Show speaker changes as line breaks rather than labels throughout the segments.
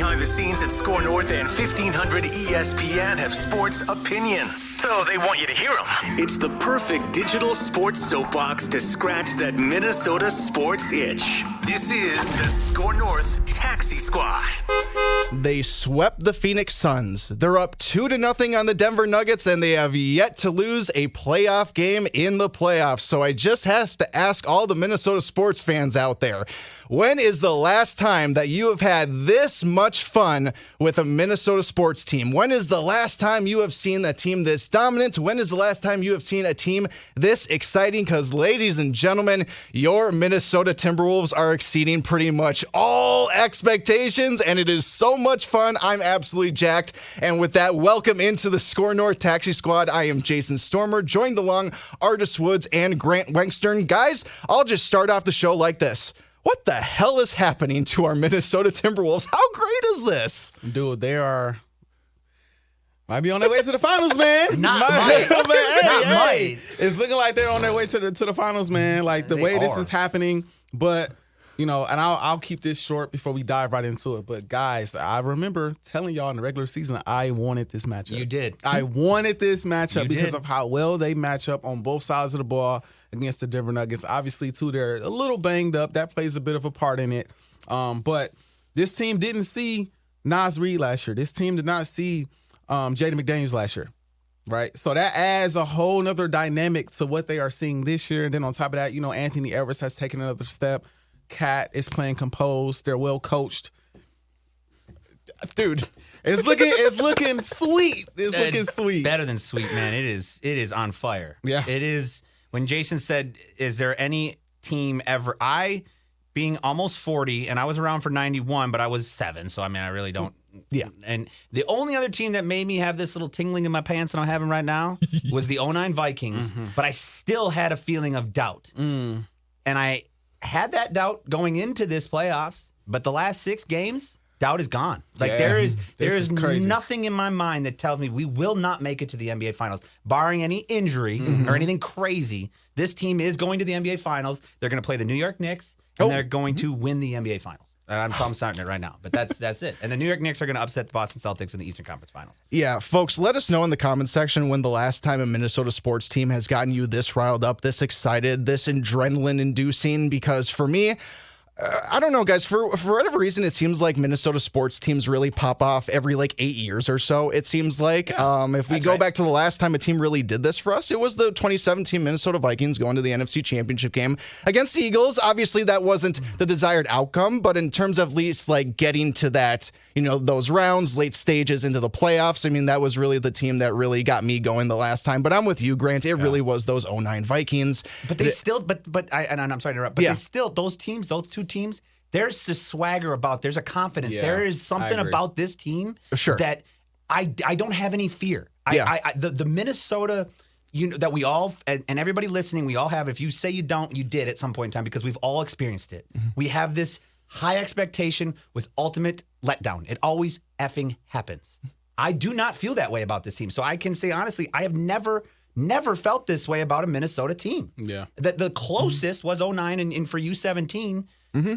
behind the scenes at SKOR North and 1500 ESPN have sports opinions. So they want you to hear them. It's the perfect digital sports soapbox to scratch that Minnesota sports itch. This is the SKOR North Taxi Squad.
They swept the Phoenix Suns. They're up 2-0 on the Denver Nuggets, and they have yet to lose a playoff game in the playoffs. So I just have to ask all the Minnesota sports fans out there, when is the last time that you have had this much fun with a Minnesota sports team? When is the last time you have seen a team this dominant? When is the last time you have seen a team this exciting? Because, ladies and gentlemen, your Minnesota Timberwolves are exceeding pretty much all expectations, and it is so much fun. I'm absolutely jacked. And with that, welcome into the SKOR North Taxi Squad. I am Jason Stormer, joined along Artis Woods and Grant Wenkstern. Guys, I'll just start off the show like this. What the hell is happening to our Minnesota Timberwolves? How great is this?
Dude, they might be on their way to the finals, man.
Might.
It's looking like they're on their way to the finals, man. Like the way this is happening. But, and I'll keep this short before we dive right into it. But guys, I remember telling y'all in the regular season, I wanted this matchup.
You did.
I wanted this matchup because of how well they match up on both sides of the ball against the Denver Nuggets. Obviously, too, they're a little banged up. That plays a bit of a part in it. But this team didn't see Naz Reid last year. This team did not see Jaden McDaniels last year, right? So that adds a whole nother dynamic to what they are seeing this year. And then on top of that, Anthony Edwards has taken another step. Cat is playing composed. They're well coached. Dude, it's looking sweet. It's looking sweet.
Better than sweet, man. It is on fire.
Yeah.
It is. When Jason said, is there any team ever, being almost 40, and I was around for 91, but I was 7, so I really don't.
Yeah.
And the only other team that made me have this little tingling in my pants that I'm having right now was the 09 Vikings, but I still had a feeling of doubt. And I had that doubt going into this playoffs, but the last 6 games, doubt is gone. There is nothing in my mind that tells me we will not make it to the NBA Finals, barring any injury or anything crazy. This team is going to the NBA Finals. They're going to play the New York Knicks, and they're going to win the NBA Finals. And I'm starting it right now, but that's it. And the New York Knicks are going to upset the Boston Celtics in the Eastern Conference Finals.
Yeah, folks, let us know in the comments section when the last time a Minnesota sports team has gotten you this riled up, this excited, this adrenaline-inducing, because for me, I don't know, guys. For whatever reason, it seems like Minnesota sports teams really pop off every 8 years or so. It seems like if we go back to the last time a team really did this for us, it was the 2017 Minnesota Vikings going to the NFC Championship game against the Eagles. Obviously, that wasn't the desired outcome, but in terms of at least getting to that, those rounds, late stages into the playoffs, that was really the team that really got me going the last time. But I'm with you, Grant. It really was those 09 Vikings.
But they still, I'm sorry to interrupt, but they still, those teams, those two teams, there's a swagger there's a confidence.
Yeah,
there is something about this team that I don't have any fear. The Minnesota, that we all, and everybody listening, we all have, if you say you don't, you did at some point in time, because we've all experienced it. We have this high expectation with ultimate letdown. It always effing happens. I do not feel that way about this team. So I can say, honestly, I have never felt this way about a Minnesota team.
Yeah.
The closest was 09 and for you 17.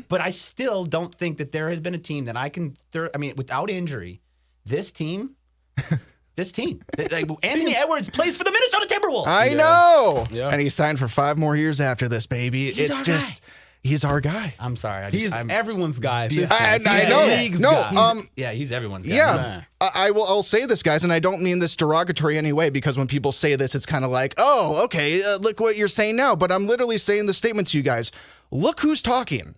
But I still don't think that there has been a team that without injury, this team, Anthony Edwards plays for the Minnesota Timberwolves.
I know.
Yeah.
And he signed for 5 more years after this, baby. He's our guy.
I'm sorry.
He's everyone's guy.
I know.
He's everyone's guy.
Yeah. I'll say this, guys, and I don't mean this derogatory anyway, because when people say this, it's kind of like, oh, okay, look what you're saying now. But I'm literally saying the statement to you guys. Look who's talking.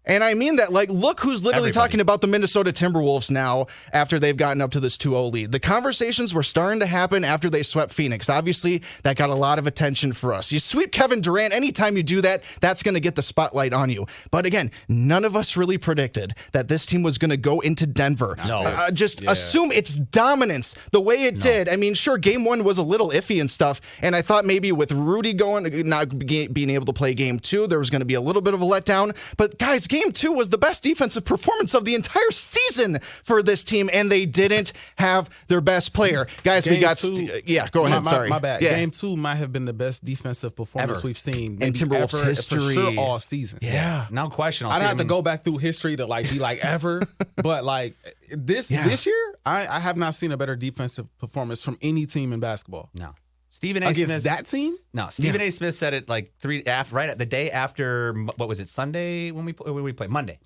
And I mean that, look who's literally talking about the Minnesota Timberwolves now after they've gotten up to this 2-0 lead. The conversations were starting to happen after they swept Phoenix. Obviously, that got a lot of attention for us. You sweep Kevin Durant, anytime you do that, that's going to get the spotlight on you. But again, none of us really predicted that this team was going to go into Denver. Assume its dominance the way it did. Sure, game 1 was a little iffy and stuff, and I thought maybe with Rudy not being able to play game 2, there was going to be a little bit of a letdown. But guys, Game 2 was the best defensive performance of the entire season for this team, and they didn't have their best player. Guys,
Game
we got...
two,
go ahead, sorry.
My bad.
Yeah.
Game 2 might have been the best defensive performance we've seen
in Timberwolves
ever,
history.
for sure, all season.
Yeah.
No question.
I don't have to go back through history to be ever, but this year, I have not seen a better defensive performance from any team in basketball.
No. Stephen A.
Against
Smith,
that team?
No, Stephen A. Smith said it right at the day after, what was it, Sunday when we played? Monday.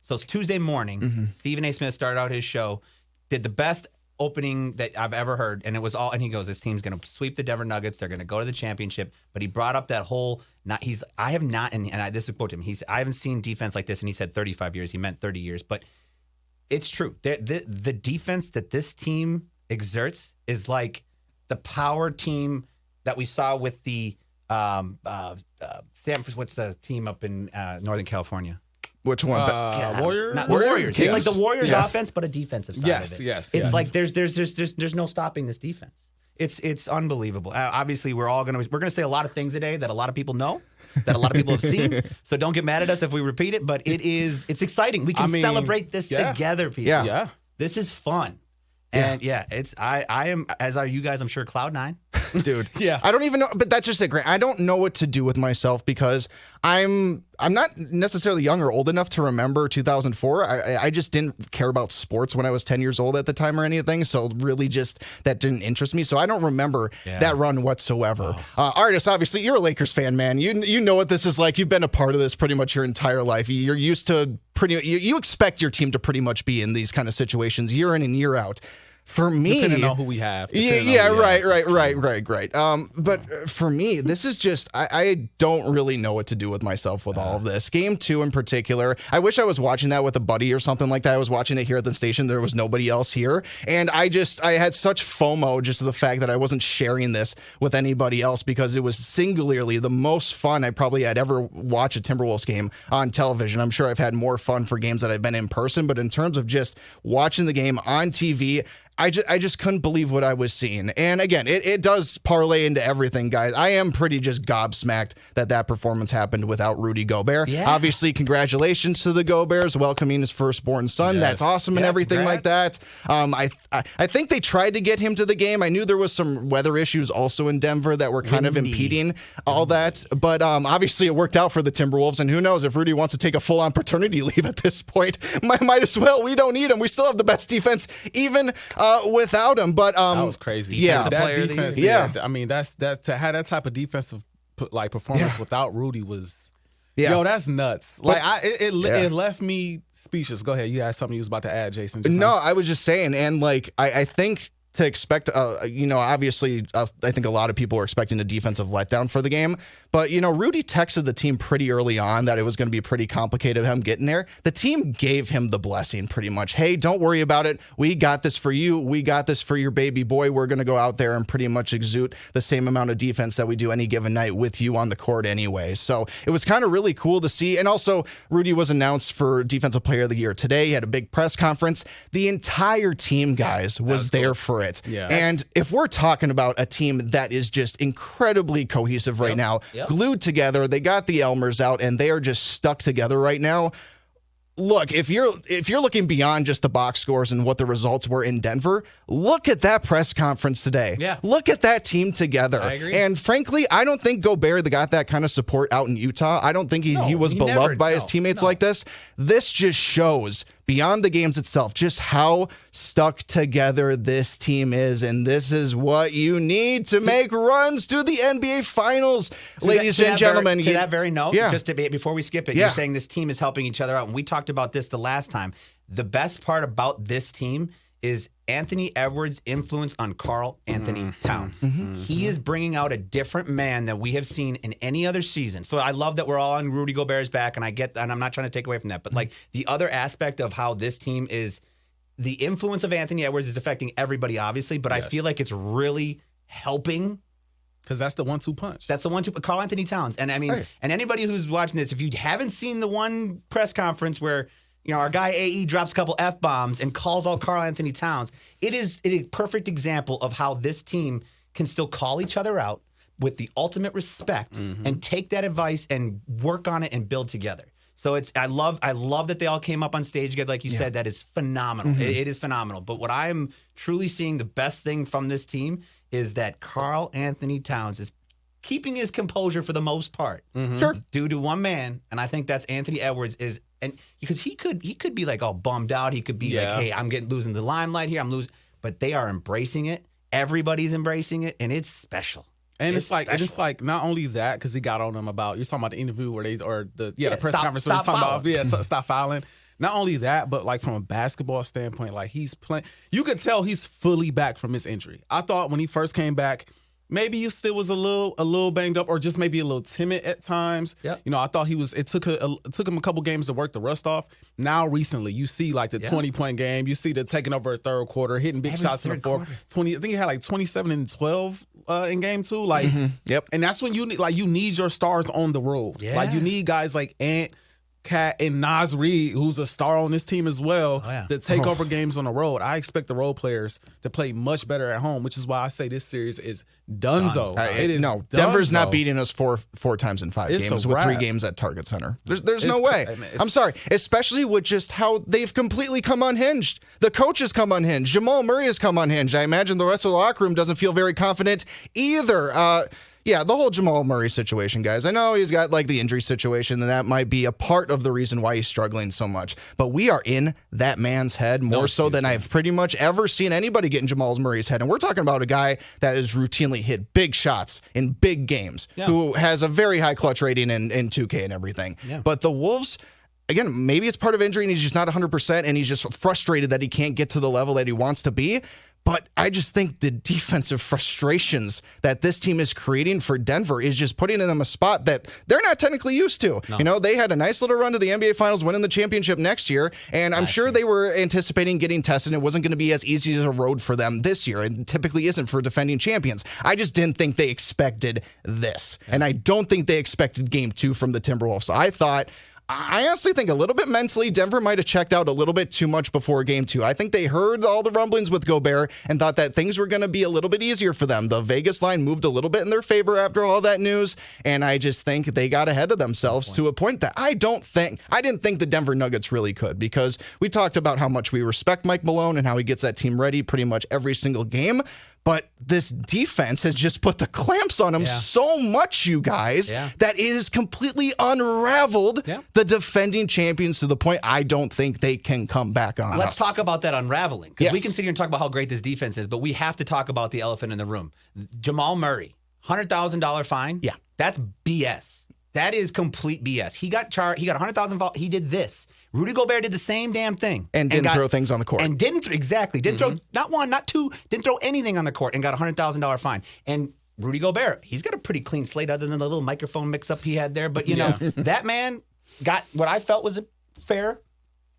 So it's Tuesday morning. Stephen A. Smith started out his show, did the best opening that I've ever heard, and it was all, and he goes, this team's going to sweep the Denver Nuggets. They're going to go to the championship. But he brought up that whole, this is a quote to him. I haven't seen defense like this, and he said 35 years. He meant 30 years. But it's true. The defense that this team exerts is like the power team that we saw with the what's the team up in Northern California?
Which one?
Warriors?
Not Warriors.
Yes.
It's like the Warriors offense, but a defensive side of it.
Yes.
It's like there's no stopping this defense. It's unbelievable. Obviously, we're gonna say a lot of things today that a lot of people know, that a lot of people have seen. So don't get mad at us if we repeat it. But it's exciting. We can celebrate this together, people.
Yeah.
This is fun. And I am, as are you guys, I'm sure, Cloud 9.
Dude.
Yeah.
I don't even know, but that's just it, Grant. I don't know what to do with myself because I'm not necessarily young or old enough to remember 2004. I just didn't care about sports when I was 10 years old at the time or anything. So really just that didn't interest me. So I don't remember that run whatsoever. Artis, obviously, you're a Lakers fan, man. You know what this is like. You've been a part of this pretty much your entire life. You're used to you expect your team to pretty much be in these kind of situations year in and year out. For me,
depending on who we have.
Right. But for me, this is just, I don't really know what to do with myself with all of this. Game 2 in particular, I wish I was watching that with a buddy or something like that. I was watching it here at the station. There was nobody else here. And I had such FOMO just to the fact that I wasn't sharing this with anybody else because it was singularly the most fun I probably had ever watched a Timberwolves game on television. I'm sure I've had more fun for games that I've been in person, but in terms of just watching the game on TV, I just couldn't believe what I was seeing. And again, it does parlay into everything, guys. I am pretty just gobsmacked that performance happened without Rudy Gobert. Yeah. Obviously, congratulations to the Goberts welcoming his firstborn son. Yes. That's awesome and everything congrats. Like that. I think they tried to get him to the game. I knew there was some weather issues also in Denver that were kind of impeding all that. But obviously, it worked out for the Timberwolves. And who knows if Rudy wants to take a full-on paternity leave at this point. Might as well. We don't need him. We still have the best defense, even without him. But
that was crazy.
Yeah,
that defense. Yeah, I mean that to have that type of defensive performance without Rudy was. Yeah. Yo, that's nuts. It left me speechless. Go ahead. You had something you was about to add, Jason.
I was just saying, and I think to expect, obviously, I think a lot of people were expecting a defensive letdown for the game. But, Rudy texted the team pretty early on that it was going to be pretty complicated him getting there. The team gave him the blessing pretty much. Hey, don't worry about it. We got this for you. We got this for your baby boy. We're going to go out there and pretty much exude the same amount of defense that we do any given night with you on the court anyway. So it was kind of really cool to see. And also, Rudy was announced for Defensive Player of the Year today. He had a big press conference. The entire team, guys, was there for it. Yeah. And if we're talking about a team that is just incredibly cohesive right now, glued together, they got the Elmers out and they are just stuck together right now. Look, if you're looking beyond just the box scores and what the results were in Denver, look at that press conference today.
Yeah.
Look at that team together.
I agree.
And frankly, I don't think Gobert got that kind of support out in Utah. I don't think he was beloved by his teammates like this. This just shows beyond the games itself, just how stuck together this team is. And this is what you need to make runs to the NBA Finals, ladies and gentlemen.
To that very note, before we skip it, you're saying this team is helping each other out. And we talked about this the last time. The best part about this team is Anthony Edwards' influence on Karl Anthony Towns. He is bringing out a different man than we have seen in any other season. So I love that we're all on Rudy Gobert's back, and I get that, and I'm not trying to take away from that. But the other aspect of how this team is, the influence of Anthony Edwards is affecting everybody, obviously, but I feel like it's really helping.
Because that's the 1-2 punch.
That's the 1-2. Karl Anthony Towns. And I mean, and anybody who's watching this, if you haven't seen the one press conference where our guy AE drops a couple F-bombs and calls out Karl Anthony Towns, it is a perfect example of how this team can still call each other out with the ultimate respect and take that advice and work on it and build together. So I love that they all came up on stage together, like you said. That is phenomenal. It is phenomenal. But what I'm truly seeing, the best thing from this team is that Karl Anthony Towns is keeping his composure for the most part.
Sure.
Due to one man, and I think that's Anthony Edwards, and because he could be like all bummed out. He could be like, hey, I'm losing the limelight here. I'm losing. But they are embracing it. Everybody's embracing it, and it's special.
And it's like not only that, because he got on them about, you're talking about the interview where the press conference where they're talking about stop fouling. Not only that, but like from a basketball standpoint, like he's playing. You could tell he's fully back from his injury. I thought when he first came back, maybe he still was a little banged up, or just maybe a little timid at times.
Yep.
I thought he was. It took him a couple games to work the rust off. Now recently, you see like the 20-point game. You see the taking over a third quarter, hitting big shots in the fourth. 20. I think he had like 27 and 12 in game 2. Like, and that's when you need your stars on the road.
Yeah.
Like you need guys like Ant, Cat, and Naz Reid, who's a star on this team as well, to take over games on the road. I expect the role players to play much better at home, which is why I say this series is donezo.
It is no, Denver's not beating us four times in 5 games with 3 games at Target Center. There's no way. I'm sorry, especially with just how they've completely come unhinged. The coach has come unhinged. Jamal Murray has come unhinged. I imagine the rest of the locker room doesn't feel very confident either. Yeah, the whole Jamal Murray situation, guys. I know he's got like the injury situation, and that might be a part of the reason why he's struggling so much. But we are in that man's head more so than I've pretty much ever seen anybody get in Jamal Murray's head. And we're talking about a guy that has routinely hit big shots in big games, who has a very high clutch rating in 2K and everything. Yeah. But the Wolves, again, maybe it's part of injury and he's just not 100% and he's just frustrated that he can't get to the level that he wants to be. But I just think the defensive frustrations that this team is creating for Denver is just putting them in a spot that they're not technically used to. No. They had a nice little run to the NBA Finals, winning the championship next year, and I'm sure they were anticipating getting tested. It wasn't going to be as easy as a road for them this year, and typically isn't for defending champions. I just didn't think they expected this, and I don't think they expected Game 2 from the Timberwolves. I honestly think a little bit mentally, Denver might have checked out a little bit too much before Game 2. I think they heard all the rumblings with Gobert and thought that things were going to be a little bit easier for them. The Vegas line moved a little bit in their favor after all that news, and I just think they got ahead of themselves to a point that I didn't think the Denver Nuggets really could, because we talked about how much we respect Mike Malone and how he gets that team ready pretty much every single game. But this defense has just put the clamps on them so much, you guys, that it is completely unraveled the defending champions to the point I don't think they can come back on us.
Let's talk about that unraveling, because we can sit here and talk about how great this defense is, but we have to talk about the elephant in the room. Jamal Murray, $100,000 fine. Yeah. That's BS. That is complete BS. He got $100,000. He did this. Rudy Gobert did the same damn thing.
And didn't throw things on the court.
And didn't throw not one, not two, didn't throw anything on the court and got a $100,000 fine. And Rudy Gobert, he's got a pretty clean slate other than the little microphone mix-up he had there. But, that man got what I felt was a fair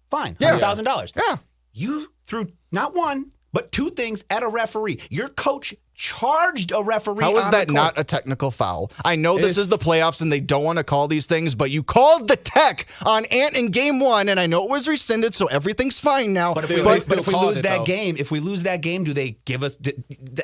fine, $100,000.
Yeah.
You threw not one, but 2 things at a referee. Your coach charged a referee.
How is that not a technical foul? I know this is the playoffs and they don't want to call these things, but you called the tech on Ant in Game 1, and I know it was rescinded, so everything's fine now.
But if we lose that game, do they give us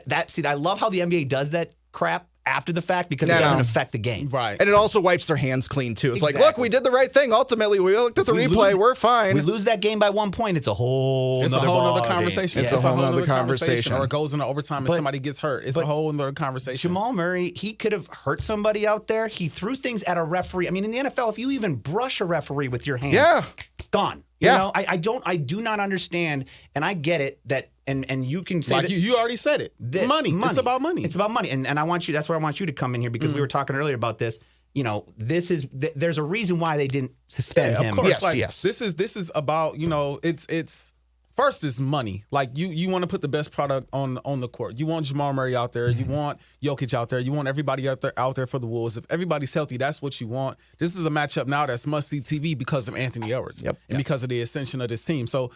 that? See, I love how the NBA does that crap after the fact, because it doesn't affect the game.
Right.
And it also wipes their hands clean, too. It's like, look, we did the right thing. Ultimately, we looked at the replay. We're fine.
We lose that game by 1 point. It's a whole other
conversation.
It's a whole other conversation.
Or it goes into overtime and somebody gets hurt. It's a whole other conversation.
Jamal Murray, he could have hurt somebody out there. He threw things at a referee. I mean, in the NFL, if you even brush a referee with your hand, gone. I do not understand, and I get it that, and you can say that
you already said it. Money. It's about money.
It's about money, and I want you. That's where I want you to come in here, because we were talking earlier about this. There's a reason why they didn't suspend him.
Of course.
Yes.
This is about it's. First is money. Like you want to put the best product on the court. You want Jamal Murray out there. You want Jokic out there. You want everybody out there for the Wolves. If everybody's healthy, that's what you want. This is a matchup now that's must-see TV because of Anthony Edwards and because of the ascension of this team. So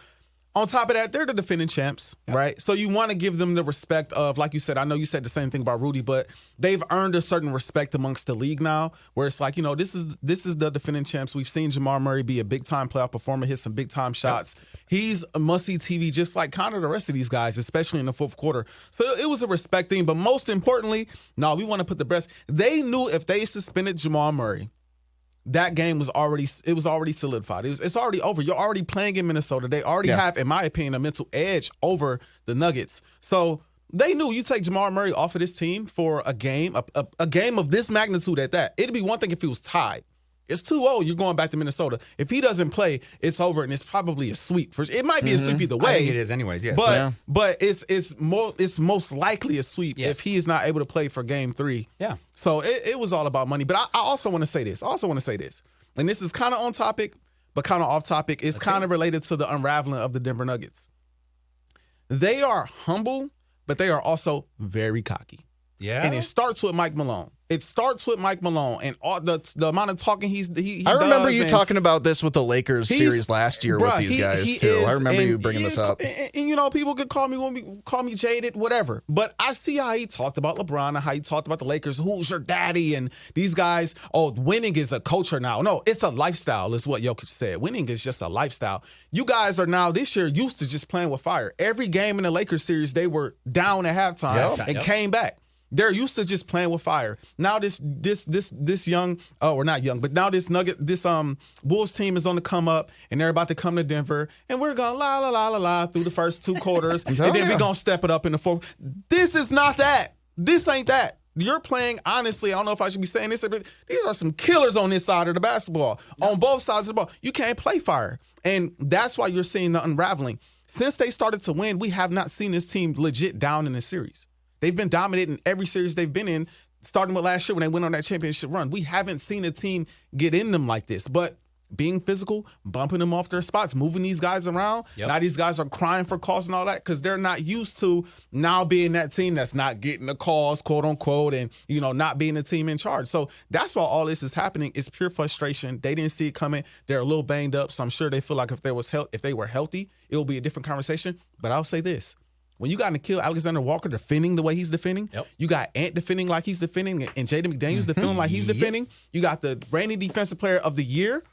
on top of that, they're the defending champs, right? So you want to give them the respect of, like you said, I know you said the same thing about Rudy, but they've earned a certain respect amongst the league now, where it's like, this is the defending champs. We've seen Jamal Murray be a big-time playoff performer, hit some big-time shots. He's a must-see TV, just like kind of the rest of these guys, especially in the fourth quarter. So it was a respect thing, but most importantly, we want to put the best. They knew if they suspended Jamal Murray, that game was already solidified. It's already over. You're already playing in Minnesota. They already have, in my opinion, a mental edge over the Nuggets. So they knew you take Jamal Murray off of this team for a game, a game of this magnitude at that. It'd be one thing if he was tied. It's 2-0. You're going back to Minnesota. If he doesn't play, it's over, and it's probably a sweep. It might be a sweep either way.
I think it is, anyways. Yeah,
but it's most likely a sweep if he is not able to play for Game 3.
Yeah.
So it was all about money. But I also want to say this. And this is kind of on topic, but kind of off topic. It's kind of related to the unraveling of the Denver Nuggets. They are humble, but they are also very cocky.
Yeah.
And it starts with Mike Malone. And all the amount of talking he
I remember
does,
you talking about this with the Lakers series last year with these guys too. I remember you bringing this up.
And you know, people could call me jaded, whatever. But I see how he talked about LeBron and how he talked about the Lakers. Who's your daddy? And these guys. Oh, winning is a culture now. No, it's a lifestyle. Is what Jokic said. Winning is just a lifestyle. You guys are now this year used to just playing with fire. Every game in the Lakers series, they were down at halftime and came back. They're used to just playing with fire. Now this young, or not young, but now this Wolves team is on the come up, and they're about to come to Denver, and we're going la la la la la through the first 2 quarters, and then we're gonna step it up in the fourth. This is not that. This ain't that. You're playing, honestly, I don't know if I should be saying this, but these are some killers on this side of the basketball. On both sides of the ball. You can't play fire. And that's why you're seeing the unraveling. Since they started to win, we have not seen this team legit down in a series. They've been dominating every series they've been in, starting with last year when they went on that championship run. We haven't seen a team get in them like this. But being physical, bumping them off their spots, moving these guys around. Now these guys are crying for calls and all that because they're not used to now being that team that's not getting the calls, quote unquote, and not being the team in charge. So that's why all this is happening. It's pure frustration. They didn't see it coming. They're a little banged up, so I'm sure they feel like if they were healthy, it will be a different conversation. But I'll say this. When you got Nickeil Alexander-Walker defending the way he's defending, you got Ant defending like he's defending, and Jaden McDaniels defending like he's defending. You got the reigning defensive player of the year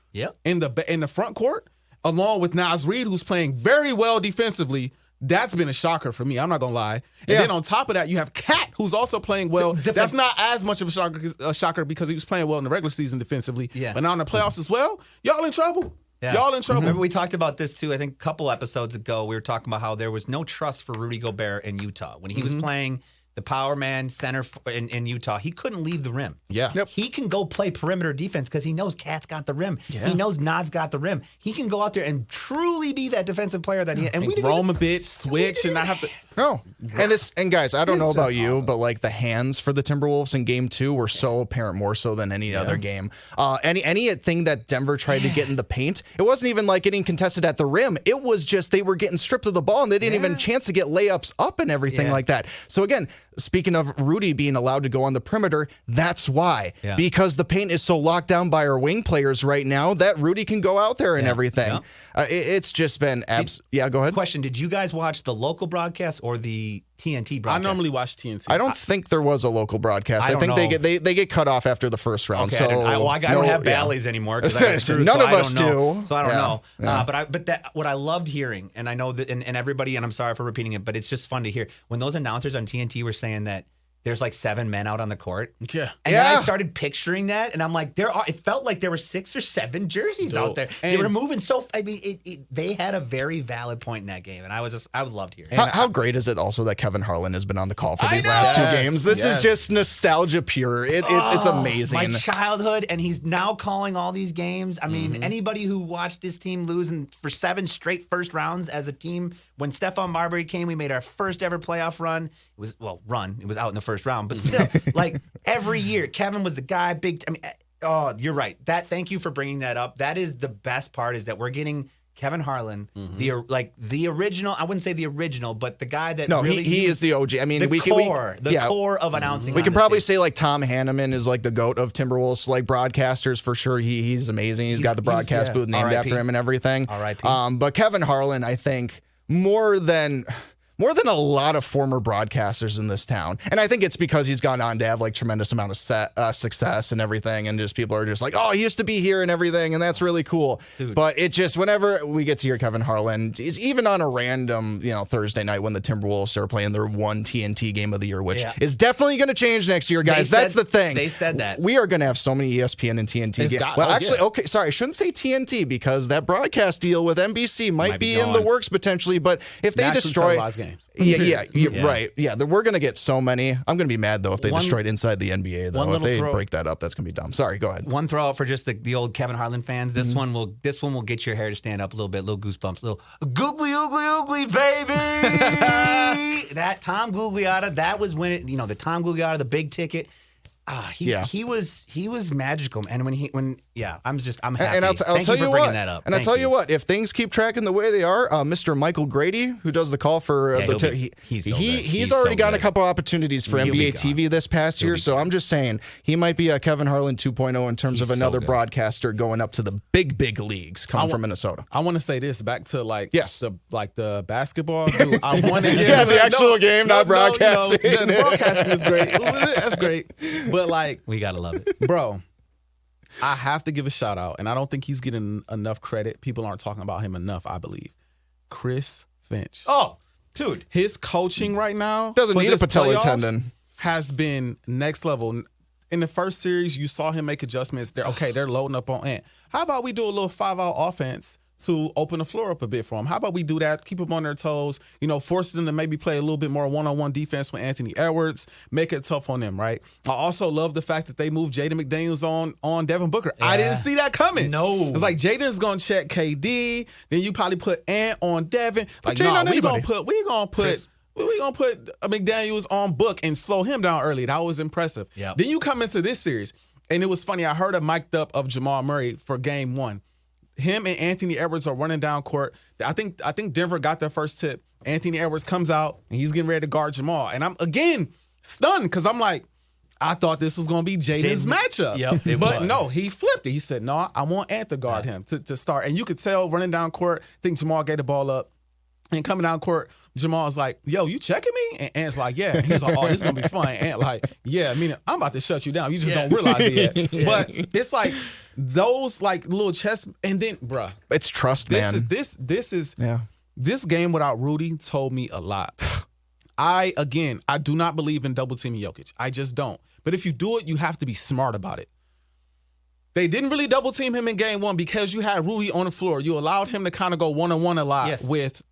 in the front court, along with Naz Reid, who's playing very well defensively. That's been a shocker for me. I'm not gonna lie. And then on top of that, you have Cat, who's also playing well. That's not as much of a shocker because he was playing well in the regular season defensively. Yeah. But now in the playoffs as well, y'all in trouble.
Yeah.
Y'all in trouble.
Remember we talked about this too, I think a couple episodes ago. We were talking about how there was no trust for Rudy Gobert in Utah. When he was playing the power man center in Utah, he couldn't leave the rim.
Yeah.
He can go play perimeter defense because he knows Cat's got the rim. Yeah. He knows Nas got the rim. He can go out there and truly be that defensive player that he
and we roam a bit, switch, and not have to.
No. And guys, I don't know about you, but like the hands for the Timberwolves in Game 2 were so apparent, more so than any other game. Anything that Denver tried to get in the paint, it wasn't even like getting contested at the rim. It was just they were getting stripped of the ball, and they didn't even chance to get layups up and everything like that. So again, speaking of Rudy being allowed to go on the perimeter, that's why. Yeah. Because the paint is so locked down by our wing players right now that Rudy can go out there and everything. Yeah. It's just been go ahead.
Question, did you guys watch the local broadcast or the TNT broadcast?
I normally watch TNT.
I don't think there was a local broadcast. I think they get cut off after the first round.
Okay,
so
I don't have Bally's anymore because I got screwed,
none
so
of us
do. So I don't know.
Yeah.
But what I loved hearing, and I know that, and everybody, and I'm sorry for repeating it, but it's just fun to hear when those announcers on TNT were saying that there's like 7 men out on the court.
Yeah.
And then I started picturing that, and I'm like, it felt like there were 6 or 7 jerseys out there. They were moving so, they had a very valid point in that game, and I loved hearing it.
How great is it also that Kevin Harlan has been on the call for these last 2 games? This is just nostalgia pure. It's amazing.
My childhood, and he's now calling all these games. I mean, anybody who watched this team lose for 7 straight first rounds as a team, when Stephon Marbury came, we made our first ever playoff run. It was out in the first round, but still, like every year, Kevin was the guy. You're right. Thank you for bringing that up. That is the best part, is that we're getting Kevin Harlan, the original. I wouldn't say the original, but the guy that
he is the OG. I mean,
the core of announcing.
We can probably say like Tom Hanneman is like the GOAT of Timberwolves like broadcasters for sure. He's amazing. He's got the broadcast booth named after him and everything.
R.I.P.
But Kevin Harlan, I think more than more than a lot of former broadcasters in this town. And I think it's because he's gone on to have like tremendous amount of success and everything. And just people are just like, oh, he used to be here and everything. And that's really cool. Dude. But it just, whenever we get to hear Kevin Harlan, it's even on a random, Thursday night when the Timberwolves are playing their one TNT game of the year, which is definitely going to change next year, guys. That's the thing.
They said that.
We are going to have so many ESPN and TNT games. Well, actually, okay, sorry, I shouldn't say TNT because that broadcast deal with NBC might be in the works potentially. But if they destroy
games.
Right. Yeah, we're going to get so many. I'm going to be mad, though, if they destroyed inside the NBA, though. If they break that up, that's going to be dumb. Sorry, go ahead.
One throw out for just the old Kevin Harlan fans. This one will get your hair to stand up a little bit, little goosebumps, little googly, oogly, oogly, baby. That Tom Gugliotta, that was when it, the Tom Gugliotta, the big ticket. He was magical, and I'm happy.
And I'll tell you
what, that up.
And I'll tell you what, if things keep tracking the way they are, Mr. Michael Grady, who does the call for he's already gotten a couple opportunities for NBA TV this past year. So I'm just saying he might be a Kevin Harlan 2.0 in terms of another broadcaster going up to the big leagues coming from Minnesota.
I want to say this back to the basketball. Dude, I want to get
the actual game, not broadcasting.
The broadcasting is great. That's great. But
we gotta love it,
bro. I have to give a shout out, and I don't think he's getting enough credit. People aren't talking about him enough, I believe. Chris Finch.
Oh, dude,
his coaching right now
doesn't need a patella tendon.
Has been next level. In the first series, you saw him make adjustments. They're loading up on Ant. How about we do a little 5-out offense to open the floor up a bit for them? How about we do that? Keep them on their toes. Force them to maybe play a little bit more one-on-one defense with Anthony Edwards. Make it tough on them, right? I also love the fact that they moved Jaden McDaniels on Devin Booker. Yeah. I didn't see that coming.
No.
It's like Jaden's gonna check KD. Then you probably put Ant on Devin. Like,
we gonna
put McDaniels on Book and slow him down early. That was impressive.
Yep.
Then you come into this series, and it was funny. I heard a mic'd up of Jamal Murray for game one. Him and Anthony Edwards are running down court. I think Denver got their first tip. Anthony Edwards comes out, and he's getting ready to guard Jamal. And I'm, again, stunned because I'm like, I thought this was going to be Jaden's matchup.
Yep,
but no, he flipped it. He said, no, I want Ant to guard him to start. And you could tell running down court, I think Jamal gave the ball up. And coming down court, Jamal's like, yo, you checking me? And Ant's like, yeah. And he's like, oh, this is going to be fun. Ant like, yeah, meaning I'm about to shut you down. You just don't realize it yet. But it's like those like little chess. And then, bruh.
It's trust, man.
This game without Rudy told me a lot. I do not believe in double teaming Jokic. I just don't. But if you do it, you have to be smart about it. They didn't really double team him in game one because you had Rudy on the floor. You allowed him to kind of go one-on-one a lot with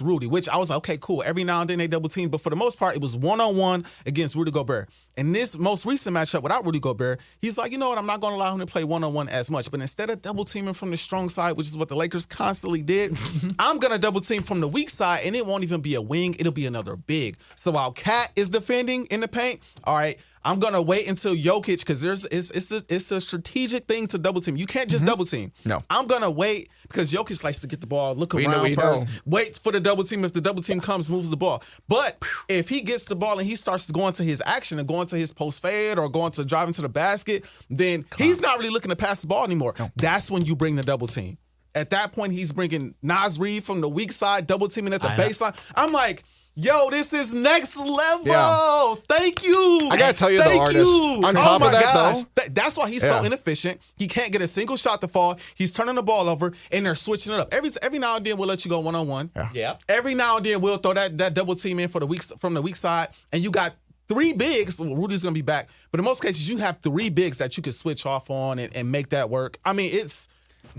Rudy, which I was like, okay, cool. Every now and then they double team, but for the most part, it was one-on-one against Rudy Gobert. And this most recent matchup without Rudy Gobert, he's like, you know what? I'm not going to allow him to play one-on-one as much. But instead of double teaming from the strong side, which is what the Lakers constantly did, I'm going to double team from the weak side, and it won't even be a wing. It'll be another big. So while Cat is defending in the paint, all right, I'm gonna wait until Jokic because it's a strategic thing to double team. You can't just double team.
No,
I'm gonna wait because Jokic likes to get the ball, look around first, wait for the double team. If the double team comes, moves the ball. But if he gets the ball and he starts going to his action and going to his post fade or going to driving to the basket, then he's not really looking to pass the ball anymore. No. That's when you bring the double team. At that point, he's bringing Naz Reid from the weak side, double teaming at the baseline. I'm like, yo, this is next level. Yeah. Thank you.
I got to tell you, though, Artis, on top of that, though.
That's why he's so inefficient. He can't get a single shot to fall. He's turning the ball over, and they're switching it up. Every now and then, we'll let you go one-on-one.
Yeah.
Every now and then, we'll throw that double team in for from the weak side, and you got three bigs. Well, Rudy's going to be back. But in most cases, you have three bigs that you can switch off on and make that work. I mean, it's...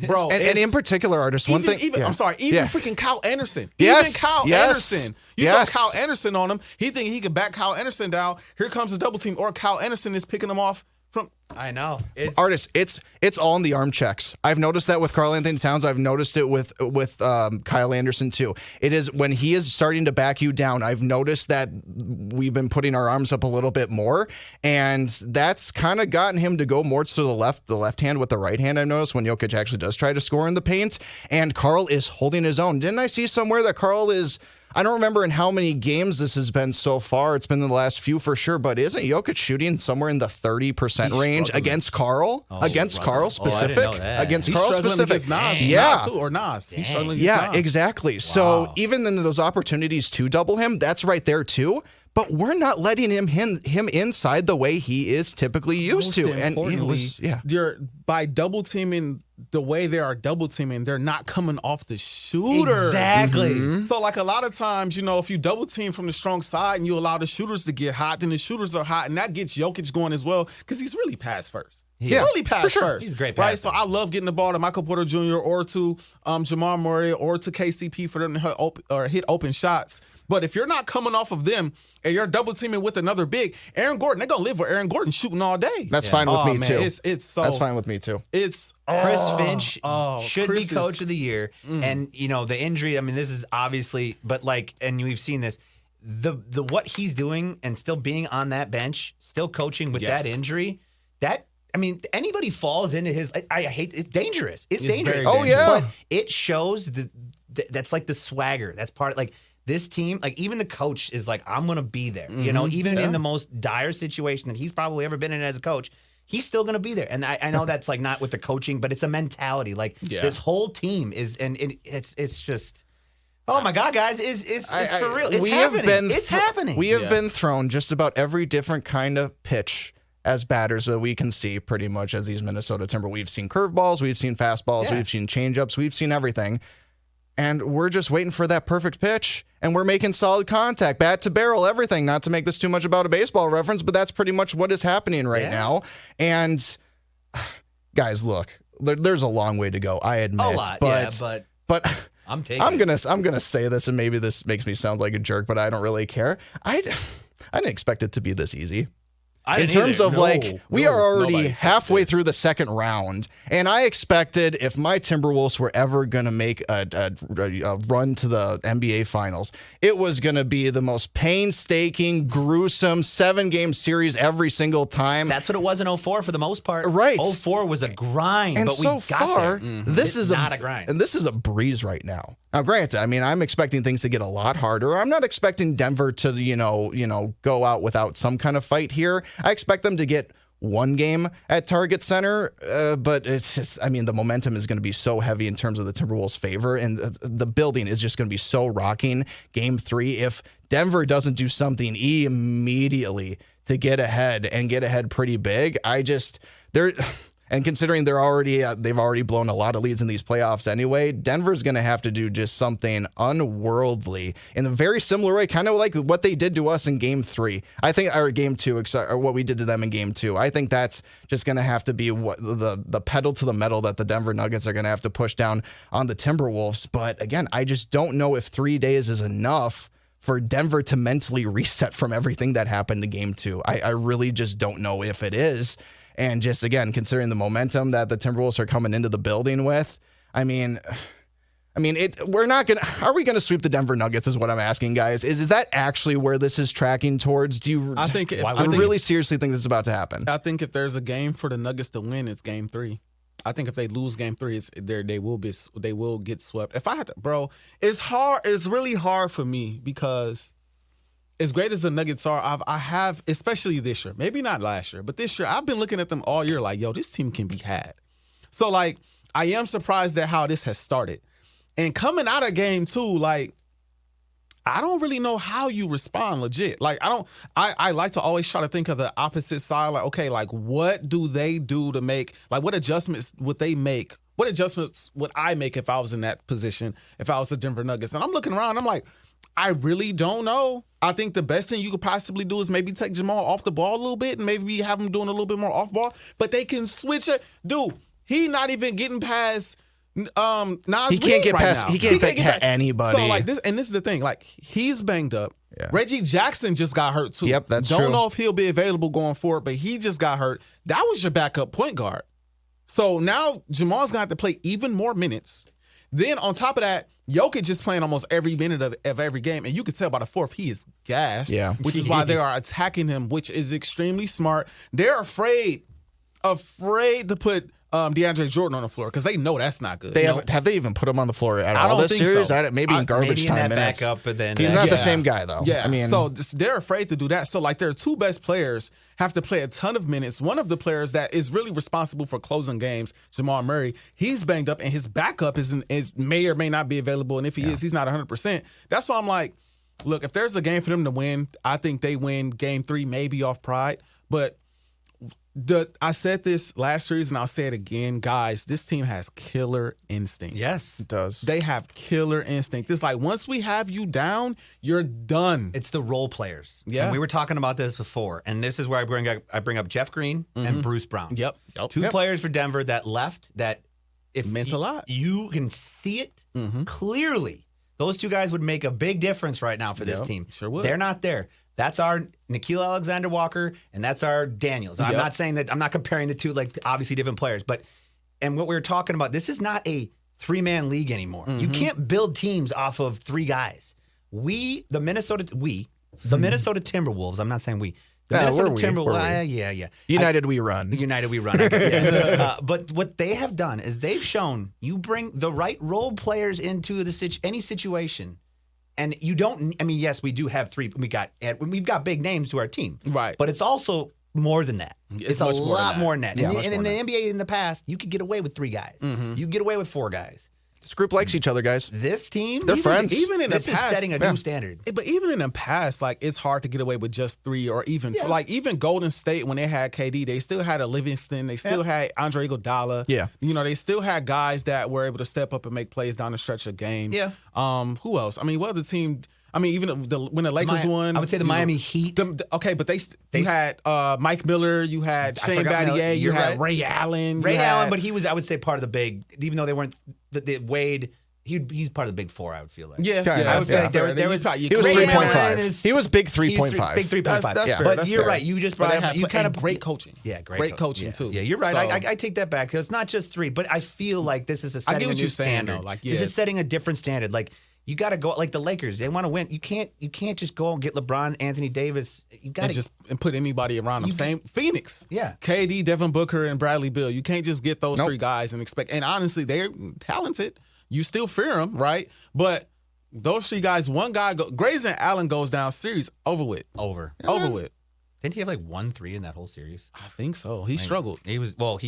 Bro,
and in particular, Artis, one thing.
Freaking Kyle Anderson. Anderson. You throw Kyle Anderson on him. He think he can back Kyle Anderson down. Here comes the double team, or Kyle Anderson is picking him off from.
I know.
Artis, it's all in the arm checks. I've noticed that with Karl Anthony Towns. I've noticed it with Kyle Anderson too. It is when he is starting to back you down. I've noticed that we've been putting our arms up a little bit more, and that's kind of gotten him to go more to the left hand with the right hand. I've noticed when Jokic actually does try to score in the paint, and Karl is holding his own. Didn't I see somewhere that Karl is? I don't remember in how many games this has been so far. It's been in the last few for sure, but isn't Jokic shooting somewhere in the 30% range against Carl? Against Carl specific? Against Carl specific?
Against Nas.
Yeah.
Or Nas. He's struggling against Nas.
Exactly. Wow. So even in those opportunities to double him, that's right there too. But we're not letting him inside the way he is typically used to. And
by double teaming the way they are double teaming, they're not coming off the shooters.
Exactly.
Mm-hmm. So like a lot of times, if you double team from the strong side and you allow the shooters to get hot, then the shooters are hot, and that gets Jokic going as well because he's really pass first. He's really pass first.
He's a great
passer.
Right?
So I love getting the ball to Michael Porter Jr. or to Jamal Murray or to KCP for them to hit open shots. But if you're not coming off of them and you're double teaming with another big, Aaron Gordon, they're going to live with Aaron Gordon shooting all day.
That's fine with me, too.
That's
fine with me, too.
It's
Chris Finch should be coach of the year. And, the injury, I mean, this is obviously, but and we've seen this, the what he's doing and still being on that bench, still coaching with that injury, anybody falls into his, I hate, it's dangerous. It's dangerous.
Oh, yeah.
But it shows that's like the swagger. That's part, this team, even the coach is I'm going to be there. Even in the most dire situation that he's probably ever been in as a coach, he's still going to be there. And I know that's not with the coaching, but it's a mentality. This whole team is, and it's just, oh my God, guys, it's for real. It's happening. It's happening.
We have been thrown just about every different kind of pitch as batters that we can see pretty much as these Minnesota Timberwolves. We've seen curveballs, we've seen fastballs, we've seen changeups, we've seen everything. And we're just waiting for that perfect pitch, and we're making solid contact, bat to barrel, everything. Not to make this too much about a baseball reference, but that's pretty much what is happening right now. And guys, look, there's a long way to go. I admit,
a lot,
but I'm gonna say this, and maybe this makes me sound like a jerk, but I don't really care. I didn't expect it to be this easy. In terms of we are already halfway through the second round, and I expected if my Timberwolves were ever going to make a run to the NBA Finals, it was going to be the most painstaking, gruesome 7-game series every single time.
That's what it was in 04 for the most part.
Right.
04 was a grind,
and
but
so
we got
far,
there.
This is
not a grind.
And this is a breeze right now. Now, granted, I'm expecting things to get a lot harder. I'm not expecting Denver to, go out without some kind of fight here. I expect them to get one game at Target Center, but it's just, the momentum is going to be so heavy in terms of the Timberwolves' favor, and the building is just going to be so rocking. Game 3, if Denver doesn't do something immediately to get ahead and get ahead pretty big, and considering they've already blown a lot of leads in these playoffs anyway, Denver's going to have to do just something unworldly in a very similar way, kind of like what they did to us in Game 3. I think, or Game 2, or what we did to them in Game 2. I think that's just going to have to be what the pedal to the metal that the Denver Nuggets are going to have to push down on the Timberwolves. But again, I just don't know if 3 days is enough for Denver to mentally reset from everything that happened in Game 2. I really just don't know if it is. And just, again, considering the momentum that the Timberwolves are coming into the building with, are we going to sweep the Denver Nuggets is what I'm asking, guys. Is that actually where this is tracking towards? I really seriously think this is about to happen.
I think if there's a game for the Nuggets to win, it's Game 3. I think if they lose Game 3, they will get swept. If I had to, bro, it's hard. It's really hard for me because as great as the Nuggets are, I have, especially this year, maybe not last year, but this year, I've been looking at them all year like, yo, this team can be had. So, I am surprised at how this has started. And coming out of Game 2, I don't really know how you respond legit. I like to always try to think of the opposite side. What do they do to make, what adjustments would they make? What adjustments would I make if I was in that position, if I was the Denver Nuggets? And I'm looking around, I'm like, I really don't know. I think the best thing you could possibly do is maybe take Jamal off the ball a little bit and maybe have him doing a little bit more off ball. But they can switch it. Dude, he not even getting past Nas.
He can't get past.
Now.
He can't get past anybody.
So this, and this is the thing. He's banged up. Yeah. Reggie Jackson just got hurt too.
Yep, that's true.
Don't know if he'll be available going forward, but he just got hurt. That was your backup point guard. So now Jamal's gonna have to play even more minutes. Then on top of that, Jokic is playing almost every minute of every game, and you can tell by the fourth he is gassed, which is why they are attacking him, which is extremely smart. They're afraid to put DeAndre Jordan on the floor because they know that's not good.
Have they even put him on the floor at all
don't
this
think
series?
so.
Maybe in garbage
maybe in
time
that
minutes.
backup, but then
He's not the same guy though.
Yeah,
I mean,
so they're afraid to do that. So like their two best players have to play a ton of minutes. One of the players that is really responsible for closing games, Jamal Murray, he's banged up, and his backup is may or may not be available. And if he is, he's not 100%. That's why I'm like, look, if there's a game for them to win, I think they win Game 3, maybe off pride. But I said this last series, and I'll say it again, guys. This team has killer instinct.
Yes,
it does.
They have killer instinct. It's like once we have you down, you're done.
it's the role players.
Yeah.
And we were talking about this before, and this is where I bring up Jeff Green and Bruce Brown.
Yep.
Two players for Denver that left that if
Meant a lot.
You can see it clearly. Those two guys would make a big difference right now for this team.
Sure would.
They're not there. That's our Nickeil Alexander-Walker, and that's our Daniels. I'm not saying that. I'm not comparing the two, like obviously different players, and what we were talking about, this is not a 3-man league anymore. You can't build teams off of 3 guys. The Minnesota Timberwolves. I'm not saying we. The Minnesota Timberwolves. Yeah.
United we run.
United we run. But what they have done is they've shown you bring the right role players into any situation. And you don't. I mean, yes, we do have 3. We've got big names to our team,
right?
But it's also more than that. It's a lot more than that.
Yeah,
and in the NBA in the past, you could get away with 3 guys. You could get away with 4 guys.
This group likes each other, guys.
This team,
they're friends.
Even in
this
the
is
past,
setting a new standard.
But even in the past, like it's hard to get away with just 3 or even like even Golden State when they had KD, they still had a Livingston, they still had Andre Iguodala.
Yeah,
they still had guys that were able to step up and make plays down the stretch of games.
Yeah.
Who else? I mean, what other team? I mean, even when the Lakers won,
I would say the Miami Heat.
Okay, but you had Mike Miller, you had Shane Battier, you had Ray Allen.
Allen, but he was, I would say, part of the big, even though they weren't, the Wade, he's part of the big 4, I would feel like.
Yeah,
I would feel like there was
he was 3.5. He was big 3.5.
Big 3.5.
That's fair.
But you're right. You just brought up, you kind of
great coaching.
Yeah,
great coaching too.
Yeah, you're right. I take that back. It's not just 3, but I feel like this is setting a new standard. This is setting a different standard. Like, you got to go like the Lakers. They want to win. You can't just go and get LeBron, Anthony Davis. You got to
and put anybody around them. Same Phoenix.
Yeah.
KD, Devin Booker, and Bradley Beal. You can't just get those 3 guys and expect. And honestly, they're talented. You still fear them, right? But those 3 guys, one guy, Grayson Allen goes down series over with.
Over
with.
Didn't he have like 1-3 in that whole series?
I think so. He struggled.
He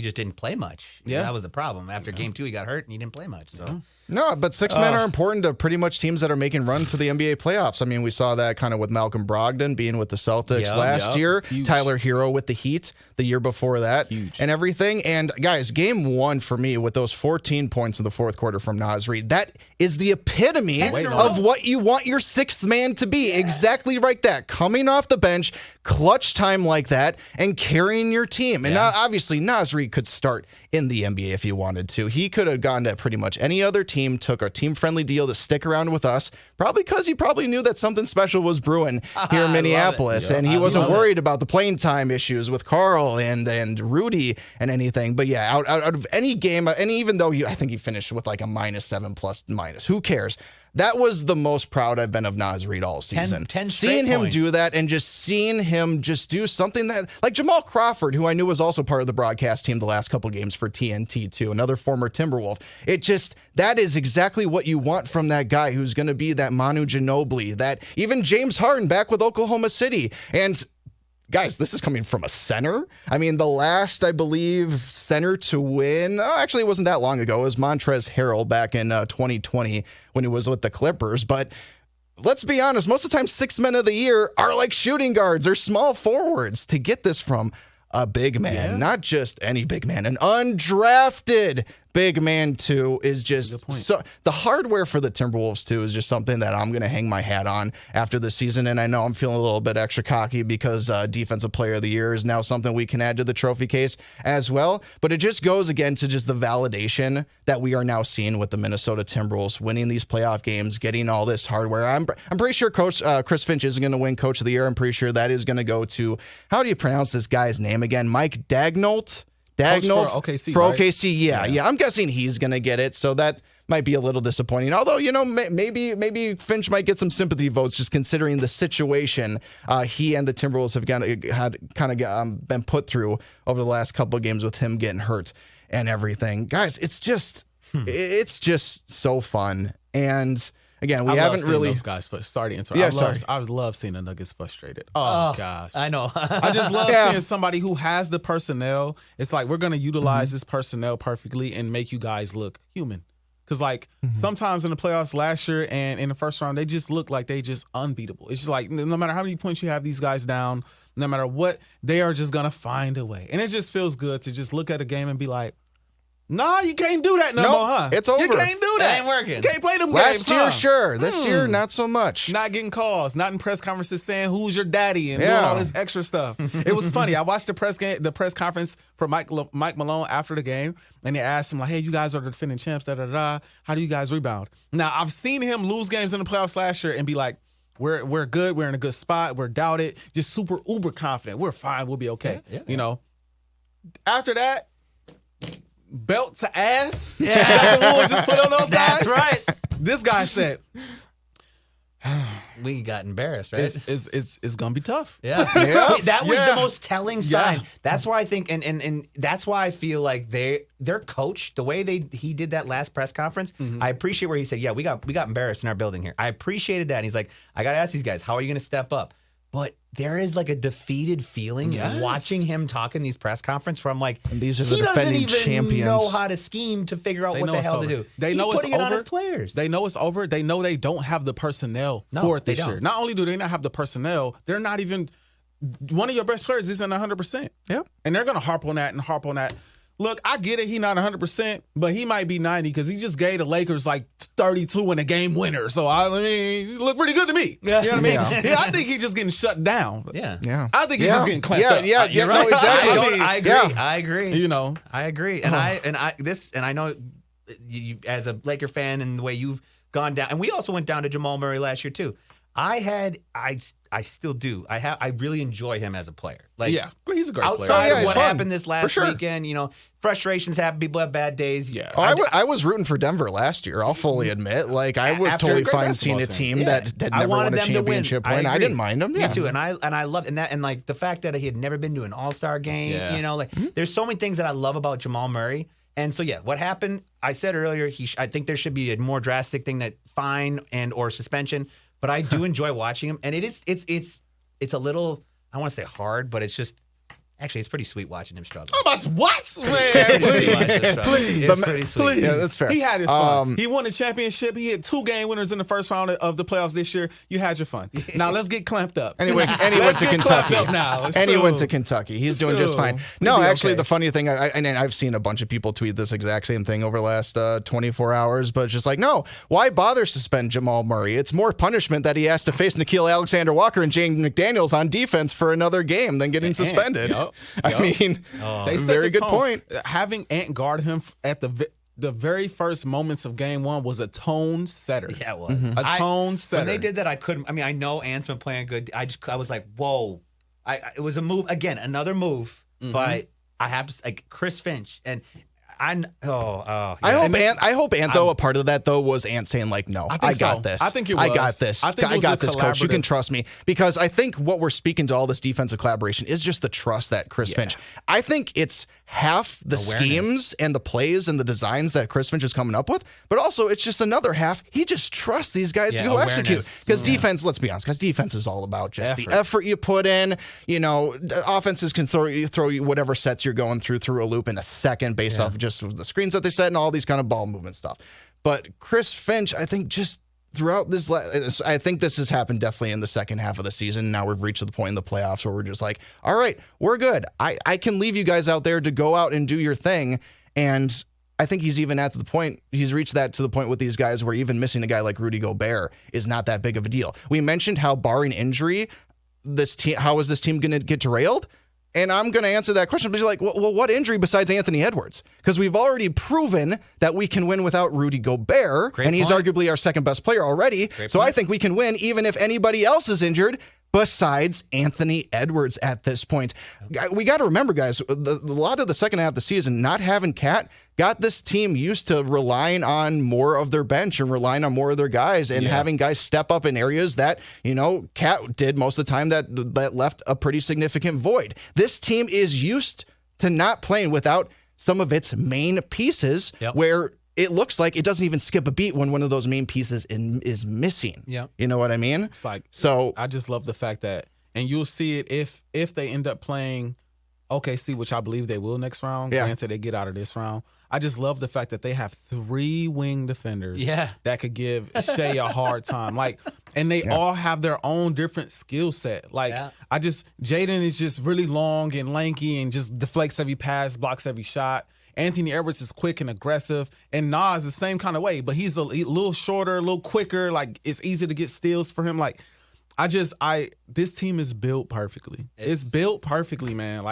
just didn't play much. Yeah. That was the problem. After game 2, he got hurt and he didn't play much. So.
No, but 6 men are important to pretty much teams that are making run to the NBA playoffs. I mean, we saw that kind of with Malcolm Brogdon being with the Celtics last year,
Huge.
Tyler Hero with the Heat the year before that, and everything. And guys, game 1 for me with those 14 points in the 4th quarter from Naz Reid, that is the epitome of what you want your 6th man to be. Exactly like that. Coming off the bench, clutch time like that, and carrying your team. And obviously, Naz Reid could start in the NBA if he wanted to. He could have gone to pretty much any other team, took a team-friendly deal to stick around with us, probably because he probably knew that something special was brewing here in Minneapolis, and he wasn't worried about the playing time issues with Carl and Rudy and anything. But yeah, out of any game, and even though I think he finished with like a -7+-, who cares? That was the most proud I've been of Naz Reid all season.
10
seeing him
points.
do that and just seeing him just do something that, like Jamal Crawford, who I knew was also part of the broadcast team the last couple games for TNT too, another former Timberwolf. That is exactly what you want from that guy who's going to be that Manu Ginobili, that even James Harden back with Oklahoma City. And guys, this is coming from a center. I mean, the last, I believe, center to win, actually, it wasn't that long ago. It was Montrezl Harrell back in 2020 when he was with the Clippers. But let's be honest, most of the time, 6 men of the year are like shooting guards or small forwards. To get this from a big man, not just any big man, an undrafted big man too, is just so. The hardware for the Timberwolves too is just something that I'm going to hang my hat on after the season. And I know I'm feeling a little bit extra cocky because Defensive Player of the Year is now something we can add to the trophy case as well. But it just goes again to just the validation that we are now seeing with the Minnesota Timberwolves winning these playoff games, getting all this hardware. I'm pretty sure Coach Chris Finch isn't going to win Coach of the Year. I'm pretty sure that is going to go to, how do you pronounce this guy's name again? Mike Daigneault
for OKC,
for
right?
OKC, yeah. I'm guessing he's going to get it, so that might be a little disappointing. Although, maybe Finch might get some sympathy votes just considering the situation he and the Timberwolves have been put through over the last couple of games with him getting hurt and everything. Guys, it's just so fun. And again, we haven't really
those guys. Sorry to interrupt. I love seeing the Nuggets frustrated. Oh gosh,
I know.
I just love seeing somebody who has the personnel. It's like we're gonna utilize this personnel perfectly and make you guys look human. Because sometimes in the playoffs last year and in the first round, they just look like they just unbeatable. It's just like no matter how many points you have these guys down, no matter what, they are just gonna find a way. And it just feels good to just look at a game and be like, nah, you can't do that no more, huh?
It's over.
You can't do that.
It ain't working.
You can't play them games,
last year,
huh?
sure. This year, not so much.
Not getting calls, not in press conferences saying who's your daddy and doing all this extra stuff. It was funny. I watched the press conference for Mike Malone after the game, and they asked him like, "Hey, you guys are the defending champs. Da da da. How do you guys rebound?" Now I've seen him lose games in the playoffs last year and be like, "We're good. We're in a good spot. We're doubted. Just super uber confident. We're fine. We'll be okay." You know. After that. Belt to ass. Yeah. The Wolves just put on those guys.
That's right.
This guy said,
we got embarrassed, right?
It's gonna be tough.
Yeah. That was the most telling sign. Yeah. That's why I think, and that's why I feel like their coach, the way he did that last press conference, I appreciate where he said, "Yeah, we got embarrassed in our building here." I appreciated that. And he's like, "I got to ask these guys, how are you going to step up?" But there is like a defeated feeling watching him talk in these press conferences where I'm like,
and these are the defending champions.
He doesn't even know how to scheme to figure out what the hell to do.
They know
He's
it's
putting
over.
It on his players.
They know it's over. They know they don't have the personnel for it this year. Not only do they not have the personnel, they're not even one of your best players isn't 100%.
Yep.
And they're going to harp on that. Look, I get it. He's not 100%, but he might be 90 because he just gave the Lakers like 32 in a game winner. So, I mean, he looked pretty good to me.
Yeah.
You know what I mean? Yeah, I think he's just getting shut down.
Yeah.
I think he's just getting clamped up.
Yeah,
right.
No, exactly.
I agree.
You know.
I agree. And I know you, as a Laker fan and the way you've gone down, and we also went down to Jamal Murray last year too. I still do. I really enjoy him as a player. Like,
yeah, he's a great player.
Outside of what
fun.
happened this last weekend, you know, frustrations happen. People have bad days.
Yeah.
I was rooting for Denver last year. I'll fully admit. Like, I was totally fine seeing a team that never won a championship win. I didn't mind them.
Me too. And I love and like the fact that he had never been to an All-Star game.
Yeah.
You know, like there's so many things that I love about Jamal Murray. And so what happened? I said earlier, I think there should be a more drastic thing, that fine and or suspension. But I do enjoy watching him, and it's a little, I want to say hard, but it's just actually it's pretty sweet watching him struggle.
Oh, but what? Man,
please. It's pretty sweet.
Please.
Yeah, that's fair.
He had his fun. He won the championship. He had 2 game winners in the first round of the playoffs this year. You had your fun. Now let's get clamped up.
Anyway, and he went to Kentucky.
He
went to Kentucky. He's doing just fine. No, actually, the funny thing, and I've seen a bunch of people tweet this exact same thing over the last 24 hours, but it's just like, no, why bother suspend Jamal Murray? It's more punishment that he has to face Nickeil Alexander-Walker and James McDaniels on defense for another game than getting suspended. I mean,
they
very good point.
Having Ant guard him at the very first moments of game 1 was a tone setter.
Yeah, it was.
A tone setter.
When they did that, I couldn't. I mean, I know Ant's been playing good. I was like, whoa. It was a move. Again, another move. But I have to say, Chris Finch. And I hope Ant, though,
a part of that, though, was Ant saying, like, no, I got this.
I think it was.
I got this. I got this, coach. You can trust me. Because I think what we're speaking to all this defensive collaboration is just the trust that Chris Finch. I think it's half the schemes and the plays and the designs that Chris Finch is coming up with, but also it's just another half. He just trusts these guys to go execute. Because defense, let's be honest, guys, defense is all about just the effort you put in. You know, offenses can throw you whatever sets you're going through a loop in a second based off just the screens that they set and all these kind of ball movement stuff. But Chris Finch, I think just throughout this, I think this has happened definitely in the second half of the season. Now we've reached the point in the playoffs where we're just like, all right, we're good. I can leave you guys out there to go out and do your thing. And I think he's reached that to the point with these guys where even missing a guy like Rudy Gobert is not that big of a deal. We mentioned how barring injury, how is this team going to get derailed? And I'm going to answer that question. But you're like, well, what injury besides Anthony Edwards? Because we've already proven that we can win without Rudy Gobert. And he's arguably our second best player already. I think we can win even if anybody else is injured besides Anthony Edwards at this point. We got to remember, guys, a lot of the second half of the season, not having Cat got this team used to relying on more of their bench and relying on more of their guys and having guys step up in areas that, you know, Cat did most of the time that left a pretty significant void. This team is used to not playing without some of its main pieces where it looks like it doesn't even skip a beat when one of those main pieces is missing.
Yeah.
You know what I mean?
It's like,
so
I just love the fact that, and you'll see it if they end up playing OKC, which I believe they will next round.
Yeah.
Granted, they get out of this round. I just love the fact that they have 3 wing defenders that could give Shea a hard time. And they all have their own different skill set. Jaden is just really long and lanky and just deflects every pass, blocks every shot. Anthony Edwards is quick and aggressive. And Nas the same kind of way, but he's a little shorter, a little quicker. It's easy to get steals for him. This team is built perfectly. It's built perfectly, man.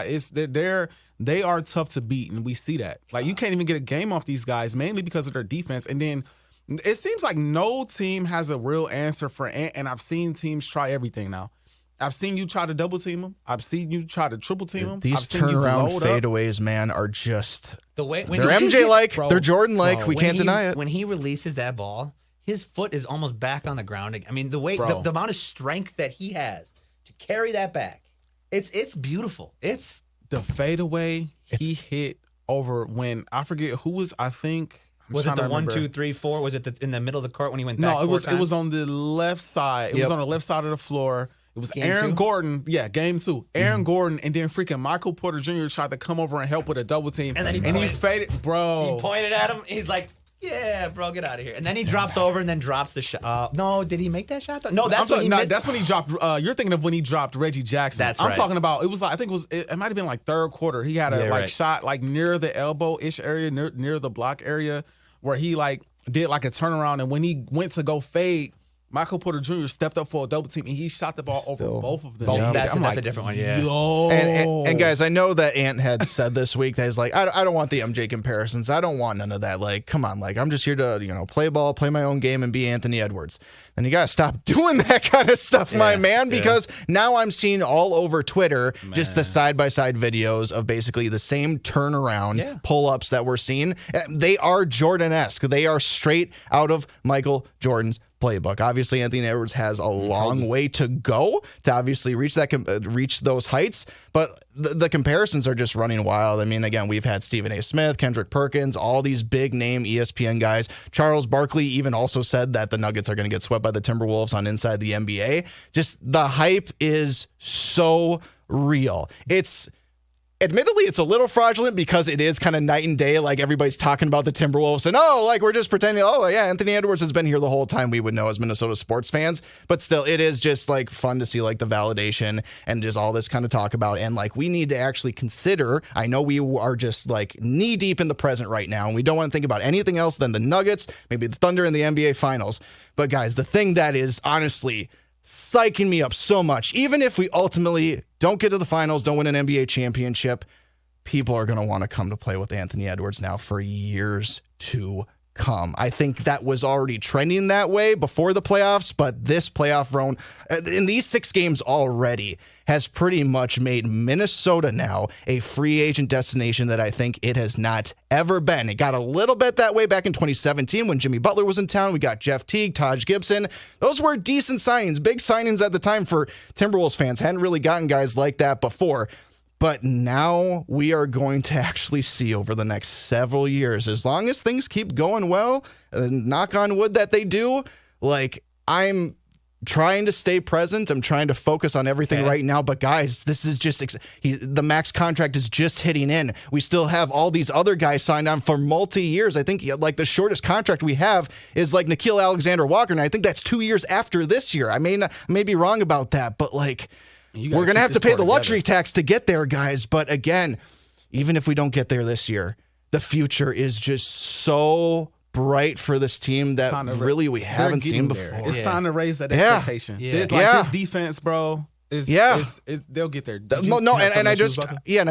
They are tough to beat, and we see that. You can't even get a game off these guys, mainly because of their defense. And then it seems like no team has a real answer for Ant, and I've seen teams try everything now. I've seen you try to double team him. I've seen you try to triple team him.
These turnaround fadeaways, man, are just
they're
MJ-like, they're Jordan-like. We can't deny it.
When he releases that ball, his foot is almost back on the ground. I mean, the amount of strength that he has to carry that back, it's beautiful. It's
the fadeaway he hit over when I forget who was. I think
was it the 1, 2, 3, 4? Was it in the middle of the court when he went back?
No, it was on the left side. It was on the left side of the floor. It was Aaron Gordon. Yeah, game 2. Aaron Gordon, and then freaking Michael Porter Jr. tried to come over and help with a double team,
and then he faded, bro. He pointed at him. He's like, "Yeah, bro, get out of here." And then he drops over and then drops the shot. No, did he make that shot? No, that's when
he dropped. You're thinking of when he dropped Reggie Jackson.
That's right.
I'm talking about. It was I think it might have been third quarter. He had a shot near the elbow-ish area, near the block area, where he did a turnaround, and when he went to go fade, Michael Porter Jr. stepped up for a double team, and he shot the ball over both of them.
Yeah. That's a different one, yeah.
Yo.
And guys, I know that Ant had said this week that he's like, I don't want the MJ comparisons. I don't want none of that. Come on, I'm just here to play ball, play my own game, and be Anthony Edwards. And you got to stop doing that kind of stuff, my man, because now I'm seeing all over Twitter just the side-by-side videos of basically the same turnaround pull-ups that we're seeing. They are Jordan-esque. They are straight out of Michael Jordan's playbook. Obviously, Anthony Edwards has a long way to go to obviously reach those heights, but the comparisons are just running wild. I mean, again, we've had Stephen A. Smith, Kendrick Perkins, all these big name ESPN guys. Charles Barkley even also said that the Nuggets are going to get swept by the Timberwolves on Inside the NBA. Just the hype is so real. Admittedly, it's a little fraudulent because it is kind of night and day. Everybody's talking about the Timberwolves and we're just pretending, Anthony Edwards has been here the whole time, we would know as Minnesota sports fans. But still, it is just fun to see the validation and just all this kind of talk about. And we need to actually consider, I know we are just knee deep in the present right now, and we don't want to think about anything else than the Nuggets, maybe the Thunder in the NBA Finals. But guys, the thing that is honestly psyching me up so much, even if we ultimately don't get to the finals, don't win an NBA championship, people are going to want to come to play with Anthony Edwards now for years to come. I think that was already trending that way before the playoffs, but this playoff run in these 6 games already has pretty much made Minnesota now a free agent destination that I think it has not ever been. It got a little bit that way back in 2017 when Jimmy Butler was in town. We got Jeff Teague, Taj Gibson. Those were decent signings, big signings at the time for Timberwolves fans. Hadn't really gotten guys like that before. But now we are going to actually see over the next several years, as long as things keep going well, knock on wood that they do, I'm trying to stay present. I'm trying to focus on everything right now. But guys, this is just the max contract is just hitting in. We still have all these other guys signed on for multi-years. I think the shortest contract we have is Nickeil Alexander-Walker, and I think that's 2 years after this year. I may be wrong about that, but we're going to have to pay the luxury tax to get there, guys. But again, even if we don't get there this year, the future is just so bright for this team that really we haven't seen before.
It's time to raise that expectation. This defense, bro. They'll get there.
And I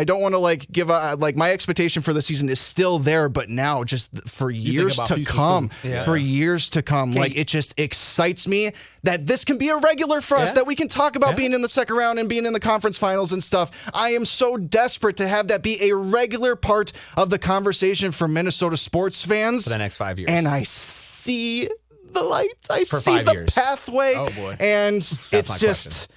don't want to give my expectation for the season is still there, but now just for years to come, it just excites me that this can be a regular for us, that we can talk about being in the second round and being in the conference finals and stuff. I am so desperate to have that be a regular part of the conversation for Minnesota sports fans
for the next 5 years.
And I see the lights. I see the pathway.
Oh boy.
And it's just.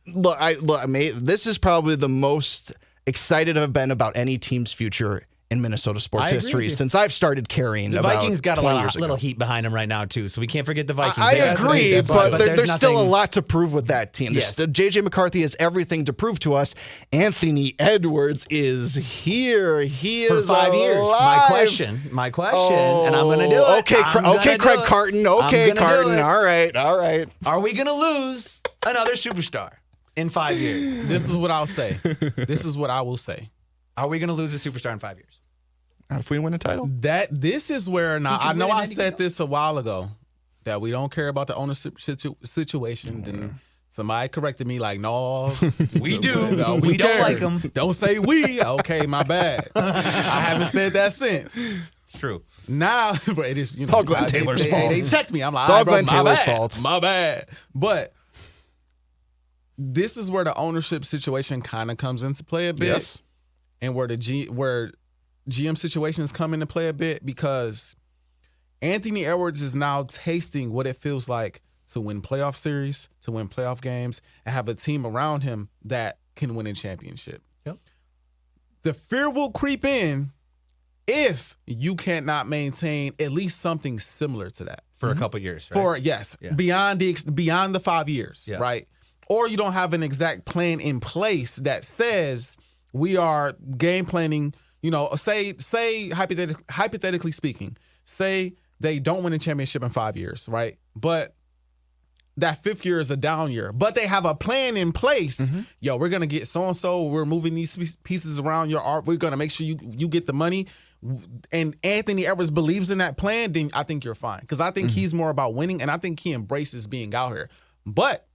Look, this is probably the most excited I've been about any team's future in Minnesota sports
I agree
history
with you.
since I've started caring
The
about
Vikings got a
20
lot
years
of
ago.
little heat behind them right now, too, so we can't forget the Vikings.
I
They got some
agree,
heat,
but there's still a
nothing-
lot to prove with that team.
Yes.
J.J. McCarthy has everything to prove to us. Anthony Edwards is here. He
For
is
5 years.
alive.
My question, and I'm going to do it.
Okay,
I'm gonna
okay,
do
Craig
it.
Carton.
I'm
Okay,
gonna do
Carton.
it.
All right.
Are we going to lose another superstar in 5 years?
This is what I'll say. This is what I will say.
Are we going to lose a superstar in 5 years?
If we win a title,
This is where now
He can
I know
win
I
anything
said
else.
this a while ago that we don't care about the ownership situation. Then somebody corrected me like, no,
We do.
No,
We don't
care.
like 'em.
Don't say we. Okay, my bad. I haven't said that since.
It's true.
Now, but it is.
all Glenn Taylor's fault.
They checked me. I'm like,
It's all
all right, bro,
Glenn
my
Taylor's
bad.
fault.
My bad. But this is where the ownership situation kind of comes into play a bit.
yes.
And where where GM situations come into play a bit, because Anthony Edwards is now tasting what it feels like to win playoff series, to win playoff games, and have a team around him that can win a championship.
Yep.
The fear will creep in if you cannot maintain at least something similar to that.
For a couple years, right?
For yes,
Yeah.
beyond the 5 years,
Yeah.
right? Or you don't have an exact plan in place that says we are game planning. You know, say hypothetically speaking, say they don't win a championship in 5 years, right? But that 5th year is a down year, but they have a plan in place. Yo, we're gonna get so and so. We're moving these pieces around your art. We're gonna make sure you get the money. And Anthony Edwards believes in that plan. Then I think you're fine, because I think he's more about winning, and I think he embraces being out here. But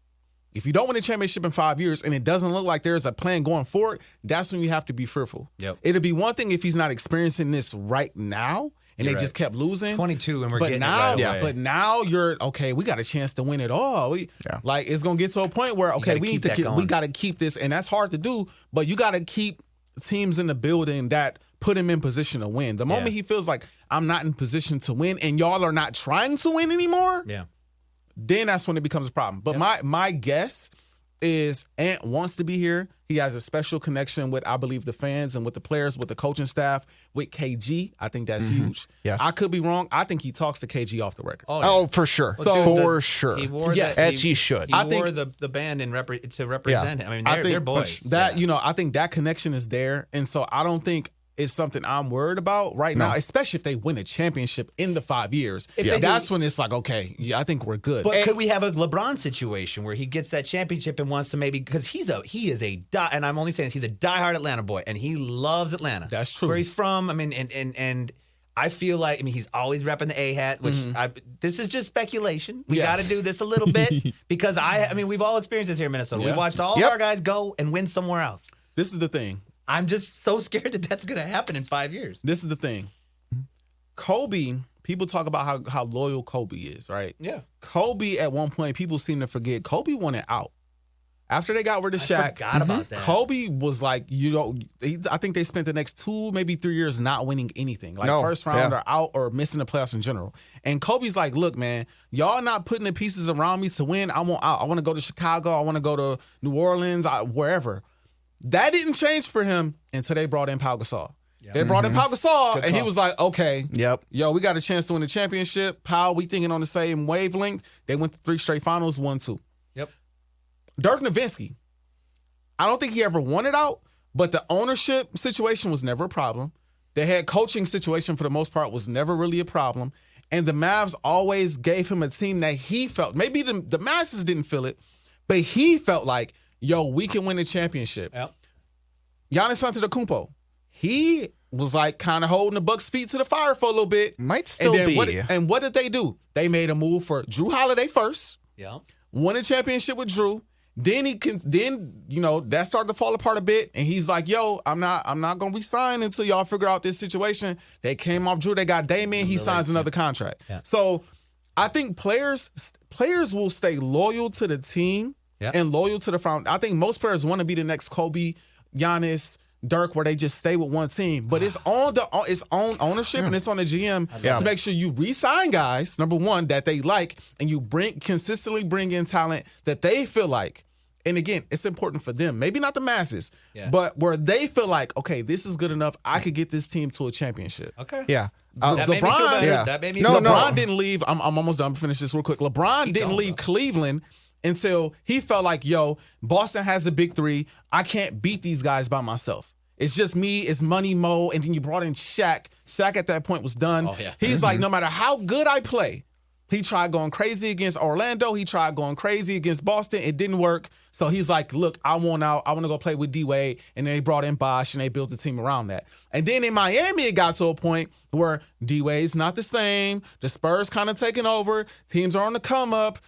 if you don't win a championship in 5 years and it doesn't look like there's a plan going forward, that's when you have to be fearful.
Yep.
It'd be one thing if he's not experiencing this right now and
You're
they just kept losing.
22 and we're
But
getting
now,
it right away.
but now you're okay. We got a chance to win it all. Like it's gonna get to a point where
gotta
we
keep
need to
that going.
we got to keep this, and that's hard to do. But you got to keep teams in the building that put him in position to win. The moment
Yeah.
he feels like I'm not in position to win, and y'all are not trying to win anymore,
Yeah.
then that's when it becomes a problem. But my guess is Ant wants to be here. He has a special connection with, I believe, the fans and with the players, with the coaching staff, with KG. I think that's huge.
Yes.
I could be wrong. I think he talks to KG off the record.
Oh, for sure.
So-
sure.
He wore
Yes.
As he should.
He
I
wore
think-
the band to represent him. I mean, they're boys.
That
Yeah.
I think that connection is there, and so I don't think it's something I'm worried about right now, especially if they win a championship in the 5 years.
If they
That's
do-
when it's like, okay, yeah, I think we're good.
But could we have a LeBron situation where he gets that championship and wants to maybe, because he is a and I'm only saying this, he's a diehard Atlanta boy and he loves Atlanta.
That's true.
Where he's from. I mean, and I feel like, I mean, he's always repping the A hat, which this is just speculation. We
Yeah.
got to do this a little bit because I mean, we've all experienced this here in Minnesota. We
Yeah.
watched all
Yep.
our guys go and win somewhere else.
This is the thing.
I'm just so scared that that's going to happen in 5 years.
This is the thing. Kobe, people talk about how loyal Kobe is, right?
Yeah.
Kobe, at one point, people seem to forget, Kobe wanted out. After they got rid of
I
Shaq,
forgot about that.
Kobe was like, I think they spent the next 2, maybe 3 years not winning anything. Like
No,
first round
yeah.
or out or missing the playoffs in general. And Kobe's like, look, man, y'all not putting the pieces around me to win. I want out. I want to go to Chicago. I want to go to New Orleans, wherever. That didn't change for him until they brought in Pau Gasol. They brought in Pau Gasol, and he was like, okay,
Yep.
yo, we got a chance to win the championship. Pau, we thinking on the same wavelength. They went to 3 straight finals, 1-2.
Yep.
Dirk Nowitzki, I don't think he ever wanted out, but the ownership situation was never a problem. The head coaching situation, for the most part, was never really a problem. And the Mavs always gave him a team that he felt, maybe the masses didn't feel it, but he felt like, yo, we can win a championship.
Yep.
Giannis Antetokounmpo, he was like kind of holding the Bucks' feet to the fire for a little bit.
Might still
and then
be.
What did they do? They made a move for Drew Holiday first,
Yep.
won a championship with Drew. Then that started to fall apart a bit, and he's like, "Yo, I'm not gonna resign until y'all figure out this situation." They came off Drew. They got Damian. He signs another contract.
Yeah.
So I think players will stay loyal to the team and loyal to the foundation. I think most players want to be the next Kobe, Giannis, Dirk, where they just stay with one team. But it's on its own ownership and it's on the GM to make sure you re-sign guys, number one, that they like, and you consistently bring in talent that they feel like And again, it's important for them. Maybe not the masses, but where they feel like, okay, this is good enough. I could get this team to a championship.
Okay.
Yeah.
That made me feel better. That made me feel better.
LeBron didn't leave. I'm almost done. Finish this real quick. LeBron didn't leave Cleveland until he felt like, yo, Boston has a big three. I can't beat these guys by myself. It's just me. It's Money Mo. And then you brought in Shaq. Shaq at that point was done. Oh, yeah. He's like, no matter how good I play, he tried going crazy against Orlando. He tried going crazy against Boston. It didn't work. So he's like, look, I want out. I want to go play with D-Wade. And then they brought in Bosh, and they built the team around that. And then in Miami, it got to a point where D-Wade's not the same. The Spurs kind of taking over. Teams are on the come up.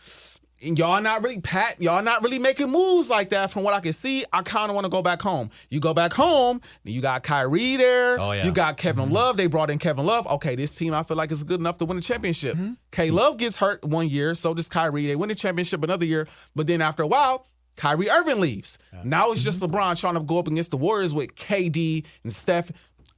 And y'all not really making moves like that from what I can see. I kind of want to go back home. You go back home, you got Kyrie there. Oh, yeah. You got Kevin Love. They brought in Kevin Love. Okay, this team I feel like is good enough to win a championship. K-Love gets hurt 1 year, so does Kyrie. They win the championship another year, but then after a while, Kyrie Irving leaves. Yeah. Now it's just LeBron trying to go up against the Warriors with KD and Steph.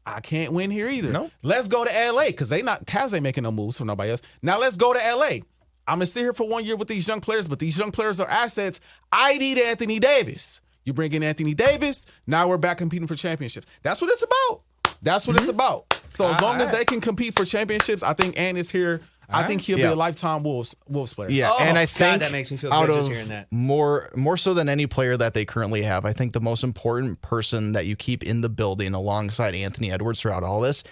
I can't win here either. Nope. Let's go to LA because Cavs ain't making no moves for nobody else. Now let's go to LA. I'm going to sit here for 1 year with these young players, but these young players are assets. I need Anthony Davis. You bring in Anthony Davis, now we're back competing for championships. That's what it's about. That's what it's about. So as long as they can compete for championships, I think Ant is here. I think he'll be a lifetime Wolves player.
Yeah, and I think
that makes me feel good just hearing that.
More so than any player that they currently have, I think the most important person that you keep in the building alongside Anthony Edwards throughout all this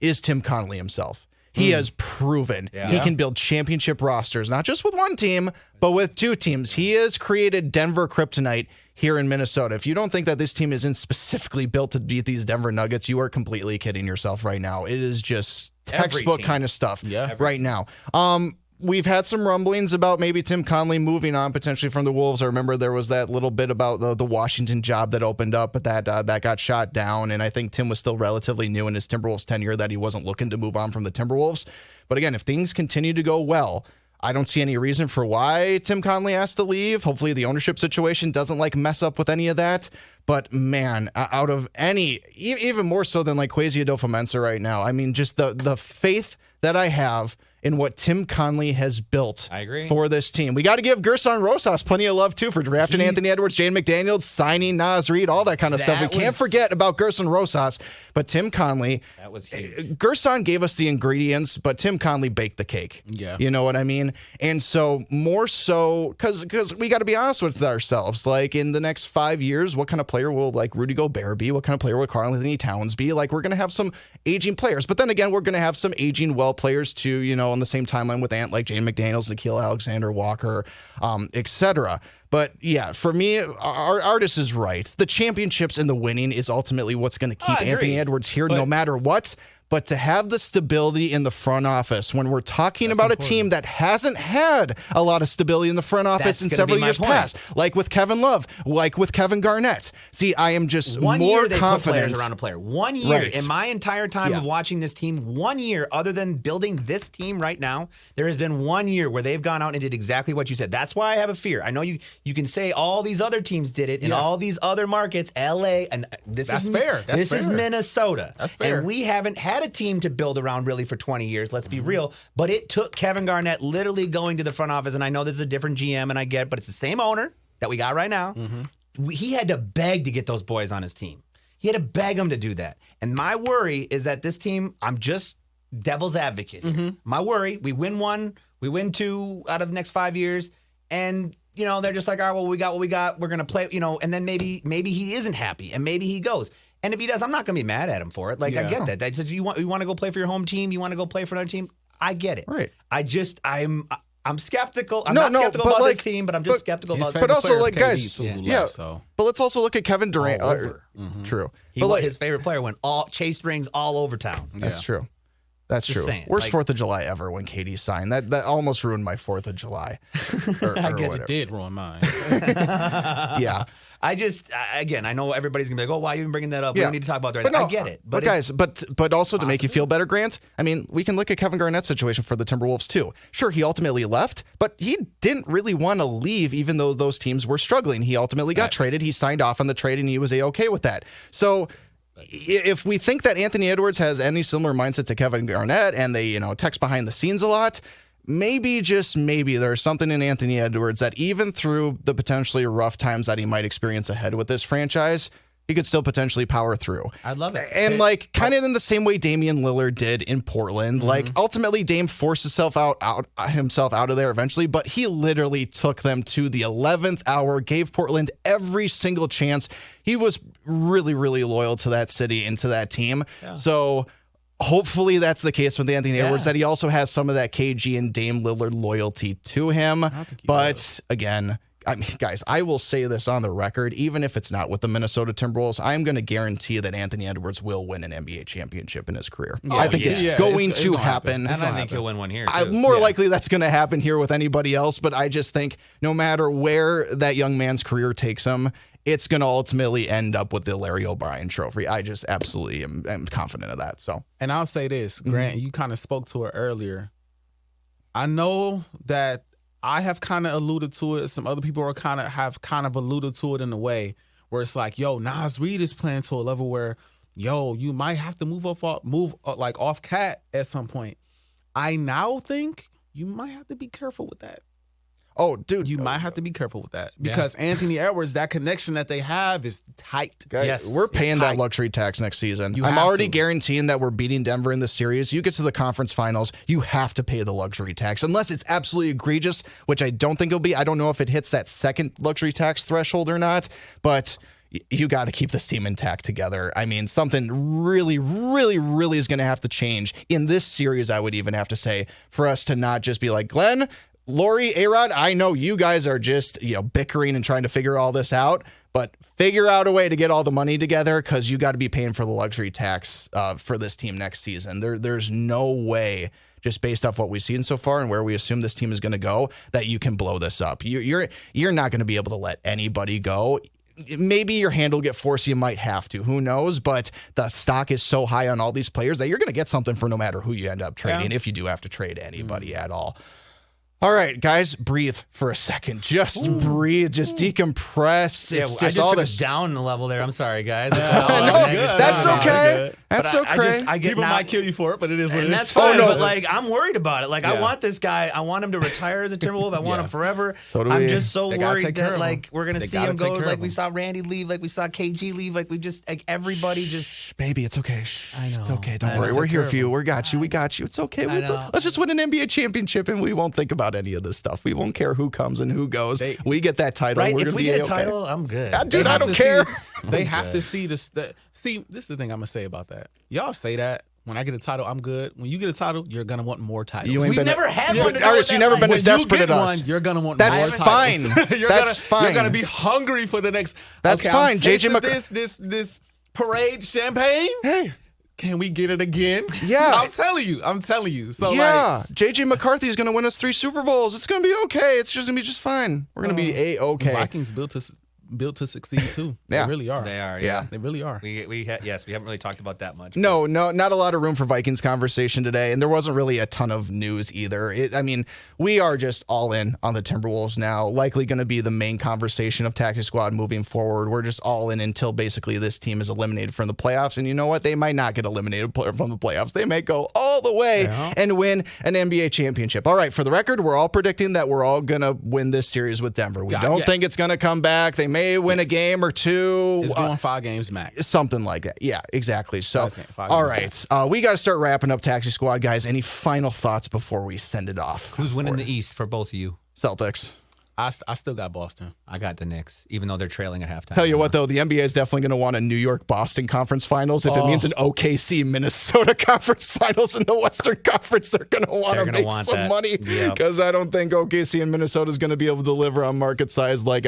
is Tim Connelly himself. He has proven he can build championship rosters, not just with one team, but with two teams. He has created Denver kryptonite here in Minnesota. If you don't think that this team isn't specifically built to beat these Denver Nuggets, you are completely kidding yourself right now. It is just textbook kind of stuff right now. We've had some rumblings about maybe Tim Connelly moving on potentially from the Wolves. I remember there was that little bit about the Washington job that opened up, but that got shot down. And I think Tim was still relatively new in his Timberwolves tenure, that he wasn't looking to move on from the Timberwolves. But again, if things continue to go well, I don't see any reason for why Tim Connelly has to leave. Hopefully the ownership situation doesn't mess up with any of that. But man, out of any, even more so than Kwesi Adolfo-Mensah right now, I mean, just the faith that I have in what Tim Connelly has built for this team. We got to give Gerson Rosas plenty of love, too, for drafting Anthony Edwards, Jaden McDaniels, signing Nas Reed, all that kind of stuff. We can't forget about Gerson Rosas, but Tim Connelly, that was huge. Gerson gave us the ingredients, but Tim Connelly baked the cake. Yeah. You know what I mean? And so more so, because we got to be honest with ourselves, in the next 5 years, what kind of player will Rudy Gobert be? What kind of player will Karl-Anthony Towns be? We're going to have some aging players, but then again, we're going to have some aging well players too, on the same timeline with Ant, like Jaden McDaniels, Nickeil Alexander Walker, etc. But yeah, for me, Artis is right. The championships and the winning is ultimately what's going to keep Anthony Edwards here, no matter what. But to have the stability in the front office when we're talking about a team that hasn't had a lot of stability in the front office in several years past, like with Kevin Love, like with Kevin Garnett. See, I am just more confident.
Put players around a player. 1 year in my entire time of watching this team, 1 year other than building this team right now, there has been 1 year where they've gone out and did exactly what you said. That's why I have a fear. I know you can say all these other teams did it in all these other markets, LA, and this is fair. This is Minnesota. That's fair. And we haven't had a team to build around really for 20 years, let's be real, but it took Kevin Garnett literally going to the front office, and I know this is a different GM, and I get it, but it's the same owner that we got right now. He had to beg to get those boys on his team. He had to beg them to do that. And my worry is that this team, I'm just devil's advocate. My worry, we win one, we win two out of the next 5 years, and they're just like, all right, well, we got what we got, we're going to play, and then maybe he isn't happy, and maybe he goes. And if he does, I'm not going to be mad at him for it. I get that. I said, you want to go play for your home team? You want to go play for another team? I get it. Right. I'm skeptical. I'm not skeptical about this team, but I'm just skeptical about.
But also, guys, But let's also look at Kevin Durant. True.
His favorite player went chased rings all over town.
That's true. That's true.
Saying,
worst 4th of July ever when KD signed. That almost ruined my 4th of July.
I get it. Did ruin mine.
Yeah.
I know everybody's gonna be like, oh, why are you even bringing that up? We don't need to talk about that right now. I get it.
But guys, but also to make you feel better, Grant, I mean, we can look at Kevin Garnett's situation for the Timberwolves too. Sure, he ultimately left, but he didn't really want to leave even though those teams were struggling. He ultimately got traded. He signed off on the trade and he was A-okay with that. So if we think that Anthony Edwards has any similar mindset to Kevin Garnett and they, text behind the scenes a lot, maybe, just maybe, there's something in Anthony Edwards that even through the potentially rough times that he might experience ahead with this franchise, he could still potentially power through.
I love it.
And like kind of in the same way Damian Lillard did in Portland. Like ultimately Dame forced himself out of there eventually, but he literally took them to the 11th hour, gave Portland every single chance. He was really, really loyal to that city and to that team. Yeah. So hopefully that's the case with Anthony Edwards, that he also has some of that KG and Dame Lillard loyalty to him. But again, I mean, guys, I will say this on the record, even if it's not with the Minnesota Timberwolves, I'm going to guarantee that Anthony Edwards will win an NBA championship in his career. I think it's going to happen.
And I think he'll win one here.
More likely that's going to happen here with anybody else, but I just think no matter where that young man's career takes him, it's going to ultimately end up with the Larry O'Brien trophy. I just absolutely am confident of that. So,
and I'll say this, Grant, you kind of spoke to it earlier. I know that I have kind of alluded to it. Some other people have alluded to it in a way where it's like, yo, Nas Reed is playing to a level where, yo, you might have to move off Cat at some point. I now think you might have to be careful with that.
Oh, dude.
You might have to be careful with that because Anthony Edwards, that connection that they have is tight.
Guys, we're paying that luxury tax next season. I'm already guaranteeing that we're beating Denver in the series. You get to the conference finals, you have to pay the luxury tax unless it's absolutely egregious, which I don't think it'll be. I don't know if it hits that second luxury tax threshold or not, but you got to keep this team intact together. I mean, something really, really, really is going to have to change in this series, I would even have to say, for us to not just be like, Glenn, Lori, A-Rod, I know you guys are just, bickering and trying to figure all this out, but figure out a way to get all the money together because you got to be paying for the luxury tax for this team next season. There's no way, just based off what we've seen so far and where we assume this team is going to go, that you can blow this up. You're not going to be able to let anybody go. Maybe your hand will get forced. You might have to. Who knows? But the stock is so high on all these players that you're going to get something for no matter who you end up trading, if you do have to trade anybody at all. All right, guys, breathe for a second. Just breathe. Just decompress.
Yeah,
it's
I
just all
took
this
us down a level there. I'm sorry, guys.
That's okay. That's okay.
I get
People might kill you for it, but it is what it is.
And that's fine. But I'm worried about it. I want this guy. I want him to retire as a Timberwolf. I want him forever.
So do we.
I'm just so worried that we're gonna see him go. We saw Randy leave. We saw KG leave. We just everybody just.
Baby, it's okay.
I know.
It's okay. Don't worry. We're here for you. We got you. We got you. It's okay. Let's just win an NBA championship, and we won't think about any of this stuff. We won't care who comes and who goes. We get that title.
Right?
We're
if we get a title, I'm good.
Dude, I don't care.
They have to see this. See, this is the thing I'm gonna say about that. Y'all say that. When I get a title, I'm good. When you get a title, you're going to want more titles.
We've never had one.
Artis, you've never been as desperate as us.
You're going to want
more
titles.
That's fine.
You're going to be hungry for the next.
That's fine. JJ
This parade champagne.
Hey.
Can we get it again?
Yeah.
I'm telling you. So
JJ McCarthy's going to win us 3 Super Bowls. It's going to be okay. It's just going to be just fine. We're going to be A-okay.
Vikings built to succeed too. They really are.
They are.
Yeah.
They really are.
We haven't really talked about that much.
No, not a lot of room for Vikings conversation today, and there wasn't really a ton of news either. We are just all in on the Timberwolves now. Likely going to be the main conversation of Taxi Squad moving forward. We're just all in until basically this team is eliminated from the playoffs, and you know what? They might not get eliminated from the playoffs. They may go all the way and win an NBA championship. All right, for the record, we're all predicting that we're all going to win this series with Denver. We don't think it's going to come back. They may win a game or two.
It's going 5 games max.
Something like that. Yeah, exactly. So, all right. We got to start wrapping up Taxi Squad, guys. Any final thoughts before we send it off?
Who's winning the East for both of you?
Celtics.
I still got Boston.
I got the Knicks, even though they're trailing at halftime.
Tell you what, though, the NBA is definitely going to want a New York-Boston conference finals. If it means an OKC-Minnesota conference finals in the Western Conference, they're going to want to make some money because I don't think OKC and Minnesota is going to be able to deliver on market size like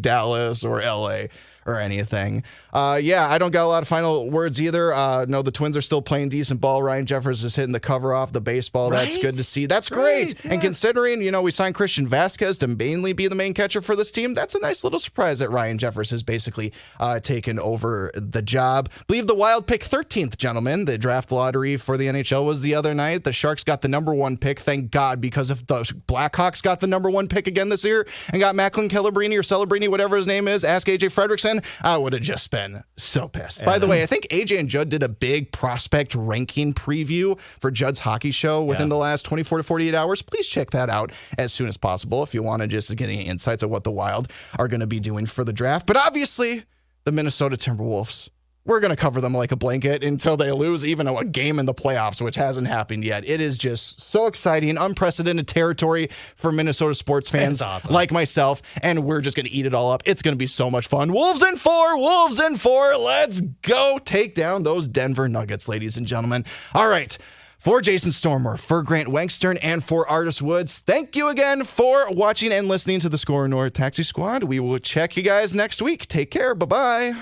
Dallas or LA or anything. I don't got a lot of final words either. No, the Twins are still playing decent ball. Ryan Jeffers is hitting the cover off the baseball. Right? That's good to see. That's great. Yes. And considering, we signed Christian Vasquez to mainly be the main catcher for this team, that's a nice little surprise that Ryan Jeffers has basically taken over the job. I believe the Wild pick 13th, gentlemen. The draft lottery for the NHL was the other night. The Sharks got the number 1 pick, thank God, because if the Blackhawks got the number 1 pick again this year and got Macklin Celebrini, whatever his name is, ask AJ Fredrickson. season, I would have just been so pissed. By the way, I think AJ and Judd did a big prospect ranking preview for Judd's hockey show within the last 24 to 48 hours. Please check that out as soon as possible if you want to just get any insights of what the Wild are going to be doing for the draft. But obviously, the Minnesota Timberwolves, we're going to cover them like a blanket until they lose even a game in the playoffs, which hasn't happened yet. It is just so exciting, unprecedented territory for Minnesota sports fans like myself, and we're just going to eat it all up. It's going to be so much fun. Wolves in 4, Wolves in 4. Let's go take down those Denver Nuggets, ladies and gentlemen. All right. For Jason Stormer, for Grant Wenkstern, and for Artis Woods, thank you again for watching and listening to the SKOR North Taxi Squad. We will check you guys next week. Take care. Bye-bye.